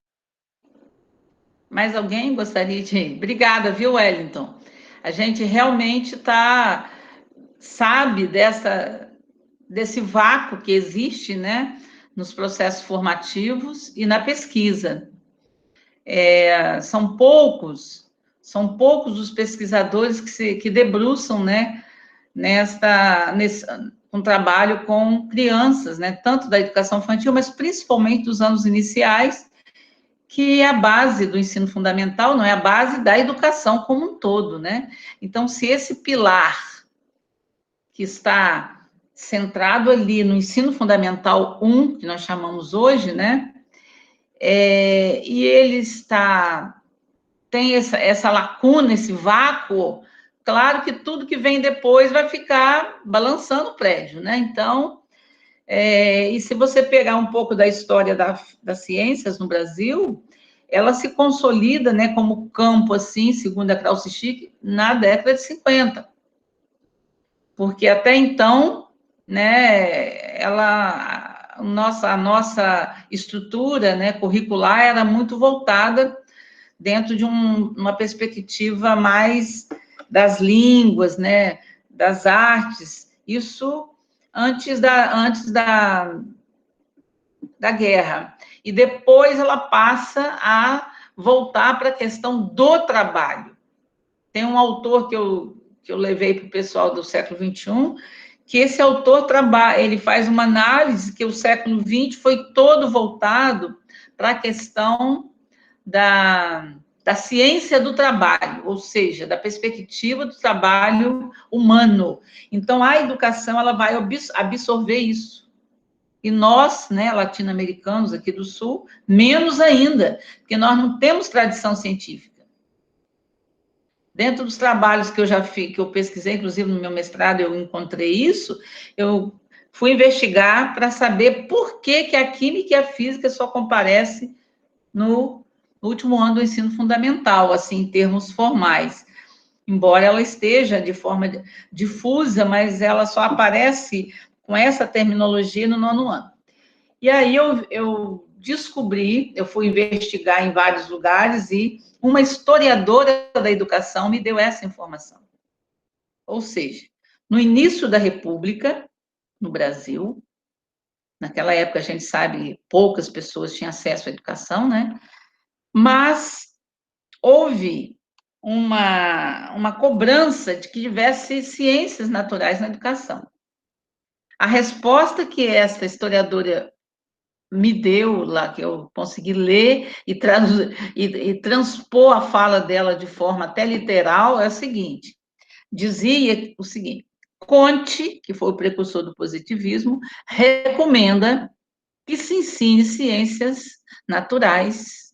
Mais alguém gostaria de... Obrigada, viu, Wellington? A gente realmente sabe desse vácuo que existe, né, nos processos formativos e na pesquisa. São poucos os pesquisadores que debruçam, né, um trabalho com crianças, né, tanto da educação infantil, mas principalmente dos anos iniciais, que é a base do ensino fundamental, não é a base da educação como um todo, né? Então, se esse pilar que está centrado ali no ensino fundamental 1, que nós chamamos hoje, né? E ele tem essa lacuna, esse vácuo, claro que tudo que vem depois vai ficar balançando o prédio, né? Então, e se você pegar um pouco da história das ciências no Brasil, ela se consolida, né, como campo, assim, segundo a Krauss-Schick, na década de 50. Porque até então, né, a nossa estrutura, né, curricular era muito voltada dentro de uma perspectiva mais das línguas, né, das artes, isso antes da guerra. E depois ela passa a voltar para a questão do trabalho. Tem um autor que eu levei para o pessoal do século XXI, que esse autor ele faz uma análise que o século XX foi todo voltado para a questão da ciência do trabalho, ou seja, da perspectiva do trabalho humano. Então, a educação ela vai absorver isso. E nós, né, latino-americanos aqui do Sul, menos ainda, porque nós não temos tradição científica. Dentro dos trabalhos que eu já fiz, que eu pesquisei, inclusive no meu mestrado, eu encontrei isso, eu fui investigar para saber por que a química e a física só comparecem no último ano do ensino fundamental, assim, em termos formais. Embora ela esteja de forma difusa, mas ela só aparece com essa terminologia no 9º ano. E aí eu descobri, eu fui investigar em vários lugares e uma historiadora da educação me deu essa informação. Ou seja, no início da República, no Brasil, naquela época a gente sabe poucas pessoas tinham acesso à educação, né? Mas houve uma cobrança de que tivesse ciências naturais na educação. A resposta que essa historiadora me deu lá, que eu consegui ler e transpor a fala dela de forma até literal, é a seguinte, dizia o seguinte, Comte, que foi o precursor do positivismo, recomenda que se ensine ciências naturais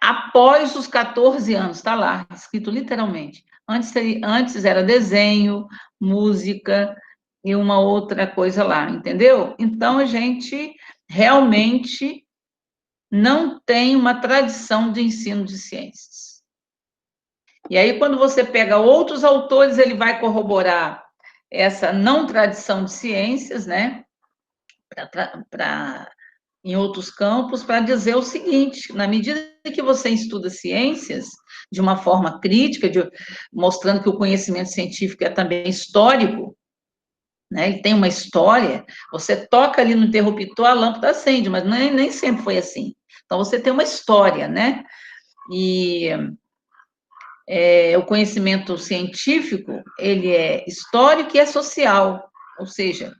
após os 14 anos, está lá, escrito literalmente. Antes era desenho, música e uma outra coisa lá, entendeu? Então, a gente realmente não tem uma tradição de ensino de ciências. E aí, quando você pega outros autores, ele vai corroborar essa não tradição de ciências, né? Em outros campos, para dizer o seguinte, na medida que você estuda ciências de uma forma crítica, mostrando que o conhecimento científico é também histórico, né, ele tem uma história, você toca ali no interruptor, a lâmpada acende, mas nem sempre foi assim. Então, você tem uma história, né? E o conhecimento científico, ele é histórico e é social, ou seja,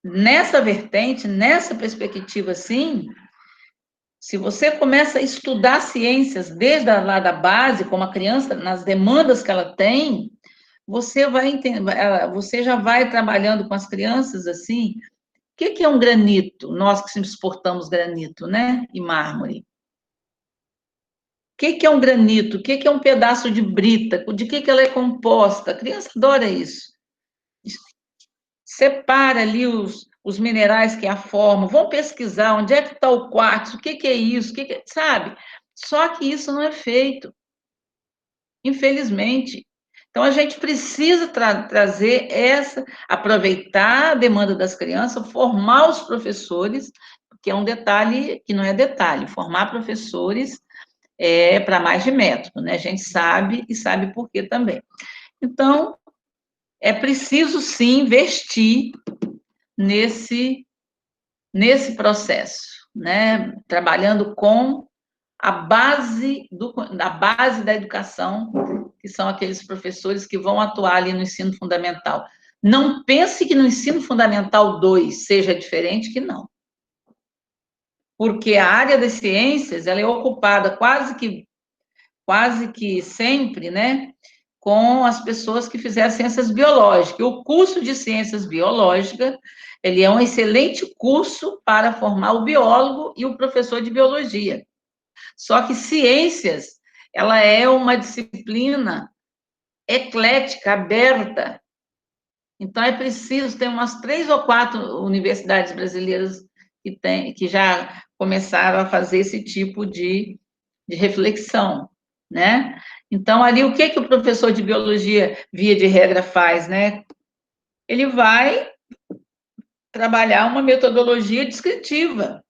nessa vertente, nessa perspectiva, assim, se você começa a estudar ciências desde lá da base, como a criança, nas demandas que ela tem, você já vai trabalhando com as crianças, assim, o que é um granito? Nós que exportamos granito, né, e mármore. O que é um granito? O que é um pedaço de brita? De que ela é composta? A criança adora isso. Separa ali os minerais que a formam, vão pesquisar onde é que está o quartzo, o que é isso, sabe? Só que isso não é feito, infelizmente. Então, a gente precisa trazer aproveitar a demanda das crianças, formar os professores, que é um detalhe que não é detalhe, formar professores para mais de método, né? A gente sabe e sabe por quê também. Então, é preciso, sim, investir nesse processo, né? Trabalhando com a base da educação, que são aqueles professores que vão atuar ali no ensino fundamental. Não pense que no ensino fundamental 2 seja diferente, que não. Porque a área das ciências, ela é ocupada quase que sempre, né, com as pessoas que fizeram ciências biológicas. O curso de ciências biológicas, ele é um excelente curso para formar o biólogo e o professor de biologia. Só que ciências, ela é uma disciplina eclética, aberta. Então, é preciso, tem umas 3 ou 4 universidades brasileiras que já começaram a fazer esse tipo de reflexão, né? Então, ali, o que o professor de biologia, via de regra, faz, né? Ele vai trabalhar uma metodologia descritiva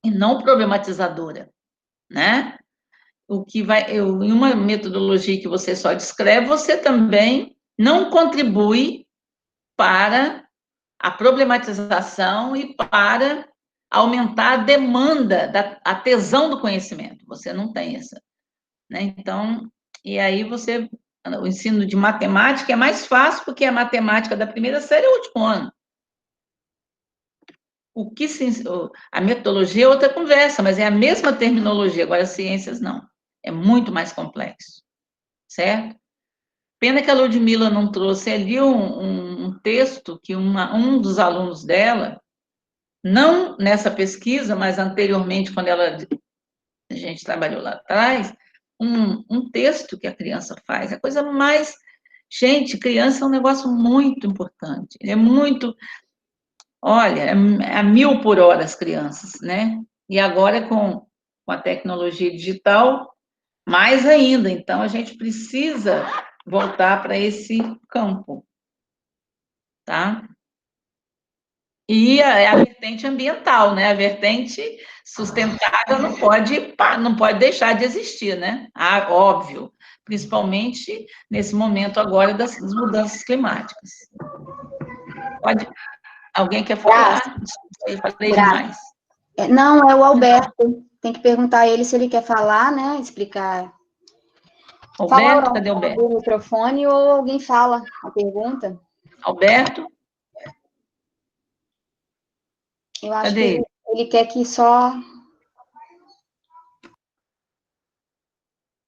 e não problematizadora, né? Em uma metodologia que você só descreve, você também não contribui para a problematização e para aumentar a demanda, a tesão do conhecimento. Você não tem essa, né? Então, e aí o ensino de matemática é mais fácil, porque a matemática da primeira série é o último ano. A metodologia é outra conversa, mas é a mesma terminologia, agora as ciências não. É muito mais complexo, certo? Pena que a Ludmila não trouxe ali um texto que um dos alunos dela, não nessa pesquisa, mas anteriormente, quando a gente trabalhou lá atrás, um texto que a criança faz. A coisa mais... Gente, criança é um negócio muito importante. É muito... Olha, é a 1000 por hora as crianças, né? E agora, com a tecnologia digital, mais ainda. Então, a gente precisa voltar para esse campo, tá? E a vertente ambiental, né? A vertente sustentável não pode deixar de existir, né? Ah, óbvio, principalmente nesse momento agora das mudanças climáticas. Alguém quer falar? Eu falei demais. Não, é o Alberto. Tem que perguntar a ele se ele quer falar, né? Explicar. Alberto, cadê o Alberto? O microfone ou alguém fala a pergunta. Alberto? Eu acho que ele quer que só...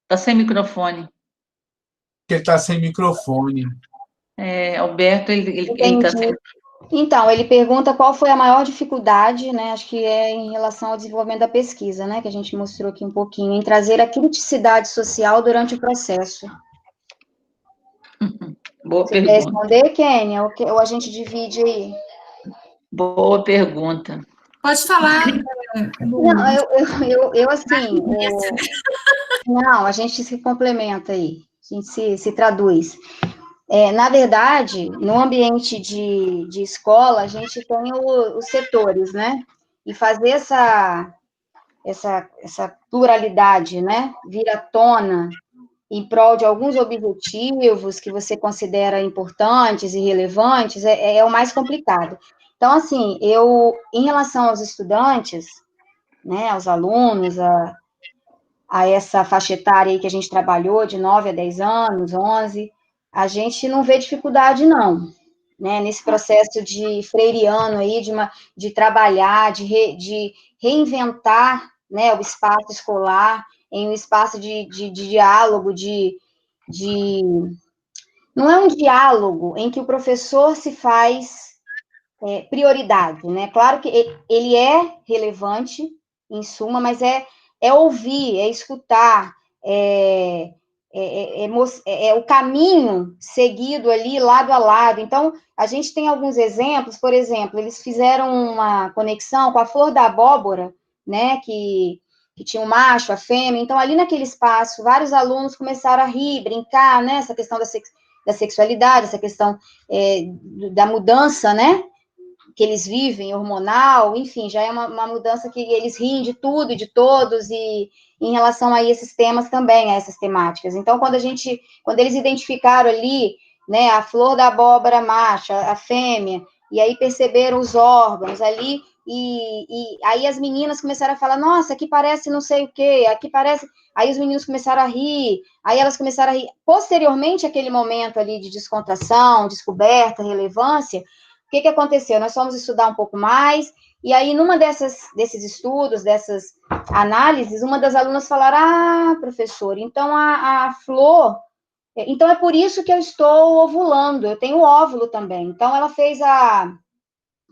Está sem microfone. Ele está sem microfone. Alberto, ele está sem... Então, ele pergunta qual foi a maior dificuldade, né? Acho que é em relação ao desenvolvimento da pesquisa, né? Que a gente mostrou aqui um pouquinho, em trazer a criticidade social durante o processo. Boa Você pergunta. quer responder, Kênia? Ou a gente divide aí? Boa pergunta. Pode falar. Não, eu assim... Não, a gente se complementa aí. A gente se traduz. Na verdade, no ambiente de escola, a gente tem os setores, né? E fazer essa pluralidade, né? Vir à tona em prol de alguns objetivos que você considera importantes e relevantes é o mais complicado. Então, assim, em relação aos estudantes, né? Aos alunos, a essa faixa etária aí que a gente trabalhou, de 9 a 10 anos, 11, a gente não vê dificuldade, não, né, nesse processo de freiriano aí, de trabalhar, de reinventar, né, o espaço escolar em um espaço de diálogo, não é um diálogo em que o professor se faz prioridade, né, claro que ele é relevante, em suma, mas é ouvir, é escutar, é o caminho seguido ali, lado a lado. Então, a gente tem alguns exemplos, por exemplo, eles fizeram uma conexão com a flor da abóbora, né, que que tinha o macho, a fêmea. Então, ali naquele espaço, vários alunos começaram a rir, brincar, né? Essa questão da sexualidade, essa questão da mudança, né? Que eles vivem, hormonal, enfim, já é uma mudança que eles riem de tudo e de todos, e em relação a esses temas também, a essas temáticas. Então, quando eles identificaram ali, né, a flor da abóbora macha, a fêmea, e aí perceberam os órgãos ali, e aí as meninas começaram a falar, nossa, aqui parece não sei o quê, aqui parece... Aí os meninos começaram a rir, aí elas começaram a rir. Posteriormente, aquele momento ali de descontração, descoberta, relevância, o que aconteceu? Nós fomos estudar um pouco mais, e aí, numa desses estudos, dessas análises, uma das alunas falaram, ah, professor, então a flor... Então, é por isso que eu estou ovulando, eu tenho óvulo também. Então, ela fez a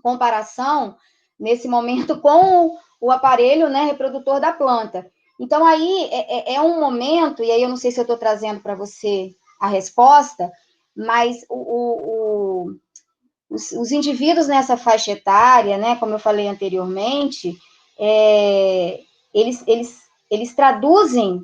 comparação, nesse momento, com o aparelho, né, reprodutor da planta. Então, aí, é um momento, e aí eu não sei se eu estou trazendo para você a resposta, mas os indivíduos nessa faixa etária, né, como eu falei anteriormente, eles traduzem,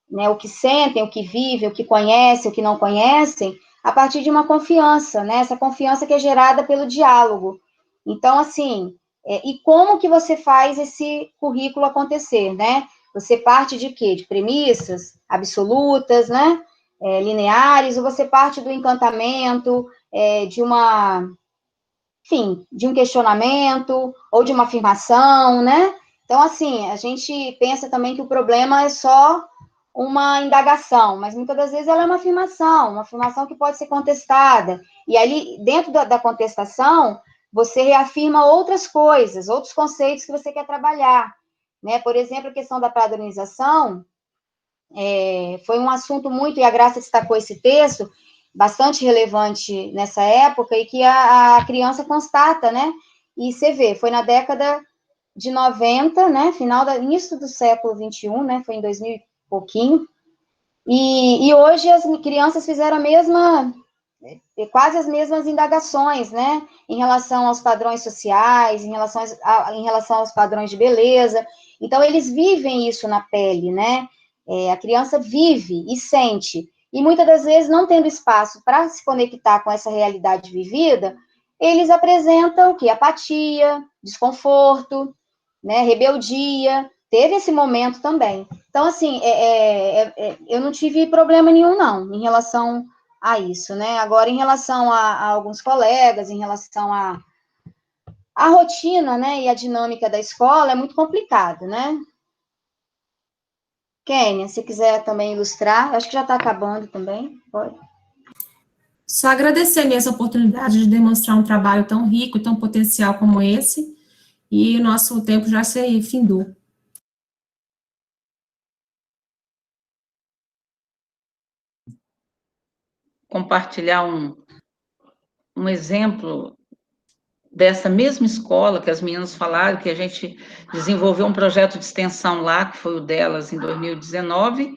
né, o que sentem, o que vivem, o que conhecem, o que não conhecem, a partir de uma confiança, né, essa confiança que é gerada pelo diálogo. Então, assim, e como que você faz esse currículo acontecer, né? Você parte de quê? De premissas absolutas, né? Lineares, ou você parte do encantamento, enfim, de um questionamento, ou de uma afirmação, né? Então, assim, a gente pensa também que o problema é só uma indagação, mas muitas das vezes ela é uma afirmação que pode ser contestada, e ali, dentro da contestação, você reafirma outras coisas, outros conceitos que você quer trabalhar, né? Por exemplo, a questão da padronização, foi um assunto muito, e a Graça destacou esse texto, bastante relevante nessa época, e que a criança constata, né? E você vê, foi na década de 90, né? Início do século 21, né? Foi em 2000 e pouquinho, e hoje as crianças fizeram quase as mesmas indagações, né? Em relação aos padrões sociais, em relação aos padrões de beleza. Então, eles vivem isso na pele, né? A criança vive e sente. E muitas das vezes, não tendo espaço para se conectar com essa realidade vivida, eles apresentam o quê? Apatia, desconforto, né? Rebeldia. Teve esse momento também. Então, assim, eu não tive problema nenhum, não, em relação a isso, né? Agora, em relação a alguns colegas, em relação à rotina, né, e a dinâmica da escola, é muito complicado, né? Kênia, se quiser também ilustrar, acho que já está acabando também, pode. Só agradecer mesmo a oportunidade de demonstrar um trabalho tão rico e tão potencial como esse, e o nosso tempo já se findou. Compartilhar um exemplo dessa mesma escola que as meninas falaram, que a gente desenvolveu um projeto de extensão lá, que foi o delas em 2019,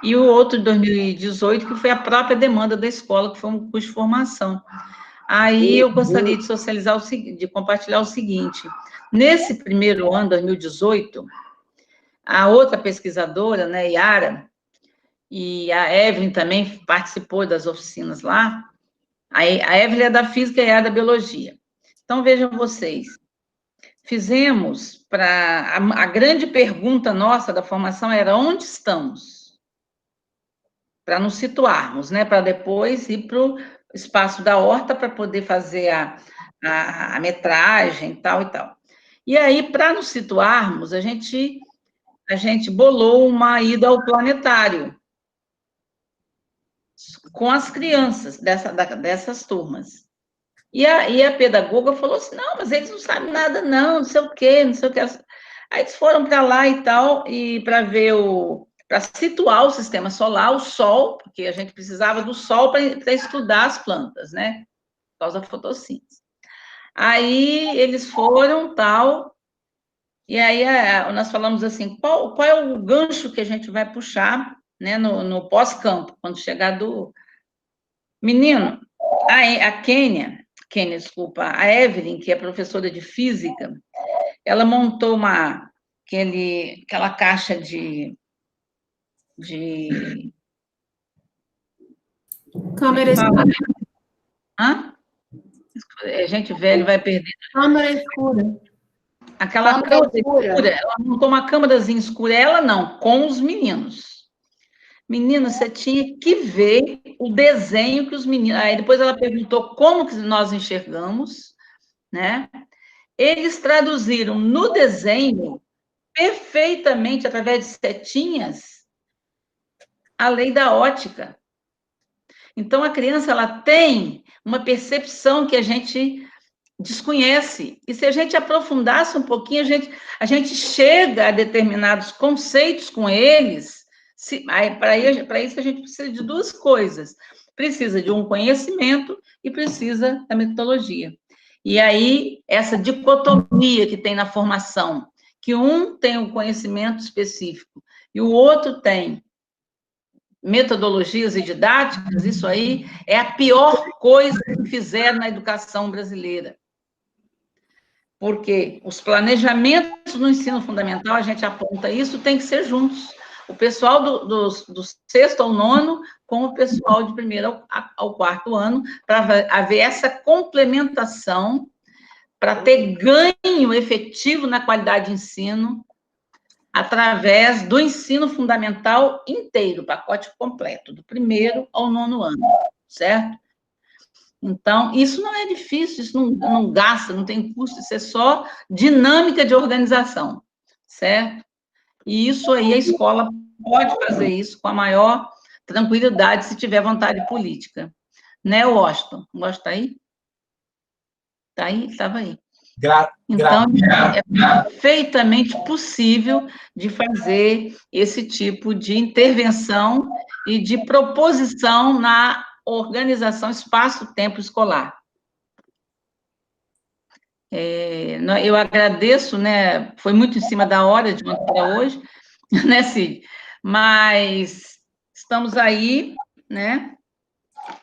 e o outro em 2018, que foi a própria demanda da escola, que foi um curso de formação. Aí eu gostaria de socializar de compartilhar o seguinte: nesse primeiro ano, 2018, a outra pesquisadora, né, Yara, e a Evelyn também participou das oficinas lá. A Evelyn é da física e a Yara da biologia. Então, vejam vocês, fizemos a grande pergunta nossa da formação era onde estamos? Para nos situarmos, né? Para depois ir para o espaço da horta para poder fazer a metragem, tal e tal. E aí, para nos situarmos, a gente bolou uma ida ao planetário com as crianças dessas turmas. E a pedagoga falou assim, não, mas eles não sabem nada não, não sei o quê, não sei o que. Aí eles foram para lá e tal, e para ver para situar o sistema solar, o Sol, porque a gente precisava do Sol para estudar as plantas, né? Por causa da fotossíntese. Aí eles foram, tal, e aí nós falamos assim, qual é o gancho que a gente vai puxar, né, no pós-campo, quando chegar do... Menino, a Kênia, desculpa, a Evelyn, que é professora de física, ela montou aquela caixa de Câmera escura. Hã? Gente velho vai perder. Câmera escura. Aquela câmera escura, ela montou uma câmerazinha escura, ela não, com os meninos. Menina, você tinha que ver o desenho que os meninos... Aí depois ela perguntou como que nós enxergamos, né? Eles traduziram no desenho, perfeitamente, através de setinhas, a lei da ótica. Então, a criança, ela tem uma percepção que a gente desconhece. E se a gente aprofundasse um pouquinho, a gente chega a determinados conceitos com eles. Para isso, a gente precisa de duas coisas. Precisa de um conhecimento e precisa da metodologia. E aí, essa dicotomia que tem na formação, que um tem um conhecimento específico e o outro tem metodologias e didáticas, isso aí é a pior coisa que fizeram na educação brasileira. Porque os planejamentos no ensino fundamental, a gente aponta isso, tem que ser juntos. O pessoal do sexto ao nono com o pessoal de primeiro ao quarto ano, para haver essa complementação, para ter ganho efetivo na qualidade de ensino, através do ensino fundamental inteiro, pacote completo, do primeiro ao nono ano, certo? Então, isso não é difícil, isso não gasta, não tem custo, isso é só dinâmica de organização, certo? E isso aí, a escola pode fazer isso com a maior tranquilidade, se tiver vontade política. Né, Washington? Washington está aí? Está aí? Estava aí. Então, é perfeitamente possível de fazer esse tipo de intervenção e de proposição na organização espaço-tempo escolar. Eu agradeço, né? Foi muito em cima da hora de ontem para hoje, né, Cid? Mas estamos aí, né?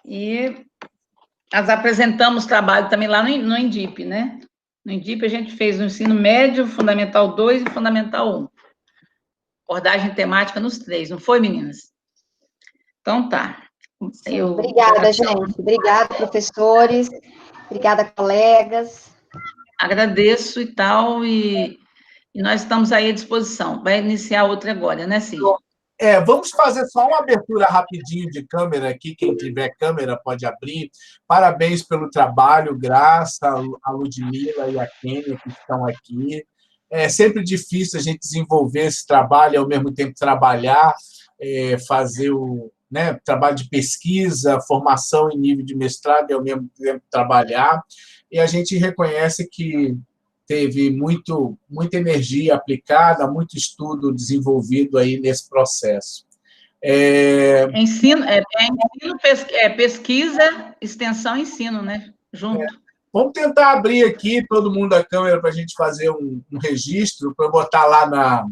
E nós apresentamos trabalho também lá no INDIP, né? No INDIP, a gente fez o ensino médio, Fundamental 2 e Fundamental 1. Abordagem temática nos 3, não foi, meninas? Então, tá. Obrigada, gente. Obrigada, professores. Obrigada, colegas. Agradeço e tal, e nós estamos aí à disposição. Vai iniciar outra agora, né, Cid? Vamos fazer só uma abertura rapidinho de câmera aqui, quem tiver câmera pode abrir. Parabéns pelo trabalho, Graça, a Ludmila e a Kênia que estão aqui. É sempre difícil a gente desenvolver esse trabalho e, ao mesmo tempo, trabalhar, fazer o trabalho de pesquisa, formação em nível de mestrado e, ao mesmo tempo, trabalhar. E a gente reconhece que teve muita energia aplicada, muito estudo desenvolvido aí nesse processo. Ensino, pesquisa, extensão e ensino, né? Junto. Vamos tentar abrir aqui, todo mundo a câmera, para a gente fazer um registro, para eu botar lá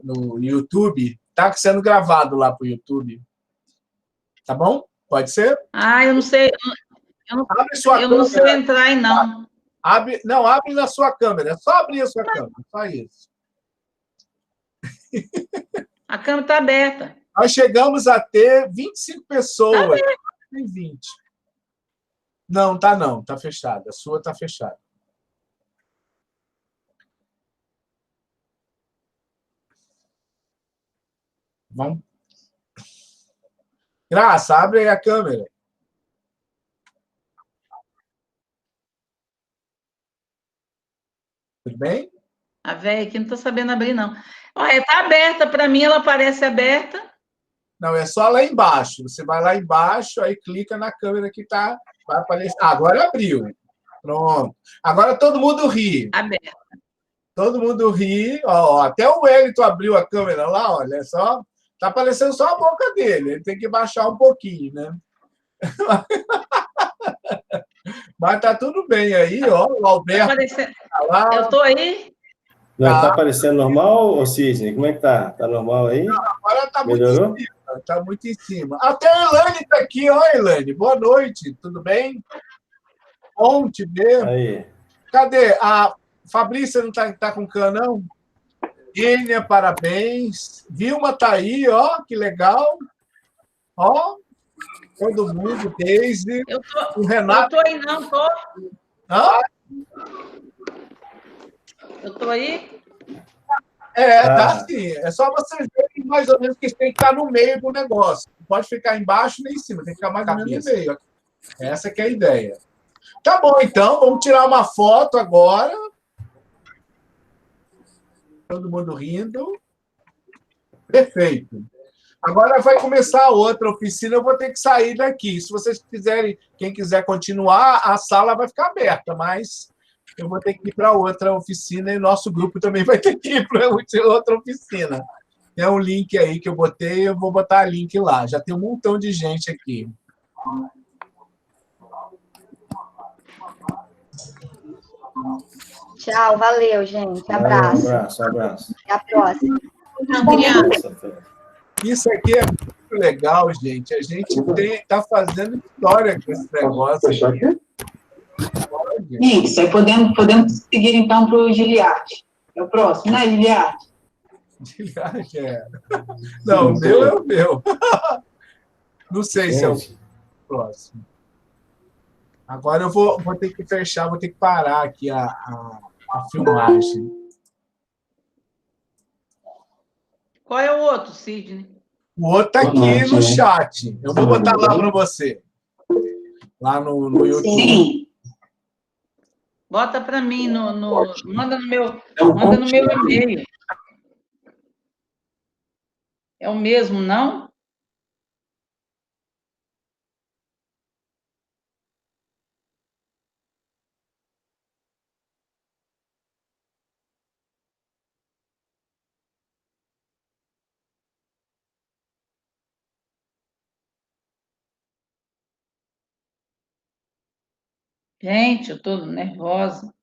no YouTube. Está sendo gravado lá para o YouTube. Tá bom? Pode ser? Eu não sei. Eu não sei entrar aí, não. Abre na sua câmera. É só abrir a sua câmera. Só isso. A câmera está aberta. Nós chegamos a ter 25 pessoas. Tem 20. Não, está não. Está fechada. A sua está fechada. Vamos. Graça, abre aí a câmera. Tudo bem? A velha aqui não está sabendo abrir, não. Olha, está aberta. Para mim, ela parece aberta. Não, é só lá embaixo. Você vai lá embaixo, aí clica na câmera que vai aparecer. Agora abriu. Pronto. Agora todo mundo ri. Aberta. Todo mundo ri. Ó, até o Wellington abriu a câmera lá, olha só. Está aparecendo só a boca dele. Ele tem que baixar um pouquinho, né? Mas tá tudo bem aí, ó. O Alberto tá lá. Eu estou aí? Não, tá aparecendo normal, ô Cisne? Como é que tá? Tá normal aí? Não, agora tá Melhorou? muito em cima. Tá muito em cima. Até a Elaine está aqui. Ó, Elaine. Boa noite. Tudo bem? Bom te ver. Aí. Cadê? A Fabrícia não tá com cã, não? Virgínia, parabéns. Vilma está aí, ó, que legal. Ó, todo mundo, Deise. O Eu Renato. tô aí, não, tô. Hã? Eu tô aí. Tá sim. É só vocês verem mais ou menos que tem que estar no meio do negócio. Não pode ficar embaixo nem em cima, tem que ficar mais ou menos no meio. Essa que é a ideia. Tá bom, então, vamos tirar uma foto agora. Todo mundo rindo. Perfeito. Agora vai começar a outra oficina, eu vou ter que sair daqui. Se vocês quiserem, quem quiser continuar, a sala vai ficar aberta, mas eu vou ter que ir para outra oficina e nosso grupo também vai ter que ir para outra oficina. Tem um link aí que eu botei, eu vou botar link lá. Já tem um montão de gente aqui. Tchau, valeu, gente. Abraço. Abraço. Até a próxima. Isso aqui é muito legal, gente. A gente está fazendo história com esse negócio aqui. Isso, aí podemos seguir então para o Giliard. É o próximo, né, Giliard? Giliard é. Não, o meu é o meu. Não sei se é o próximo. Agora eu vou ter que fechar, vou ter que parar aqui a filmagem. Qual é o outro, Sidney? O outro está aqui no chat. Eu vou botar lá para você. Lá no YouTube. Sim. Bota para mim, manda no meu e-mail. É o mesmo, não? Gente, eu estou nervosa.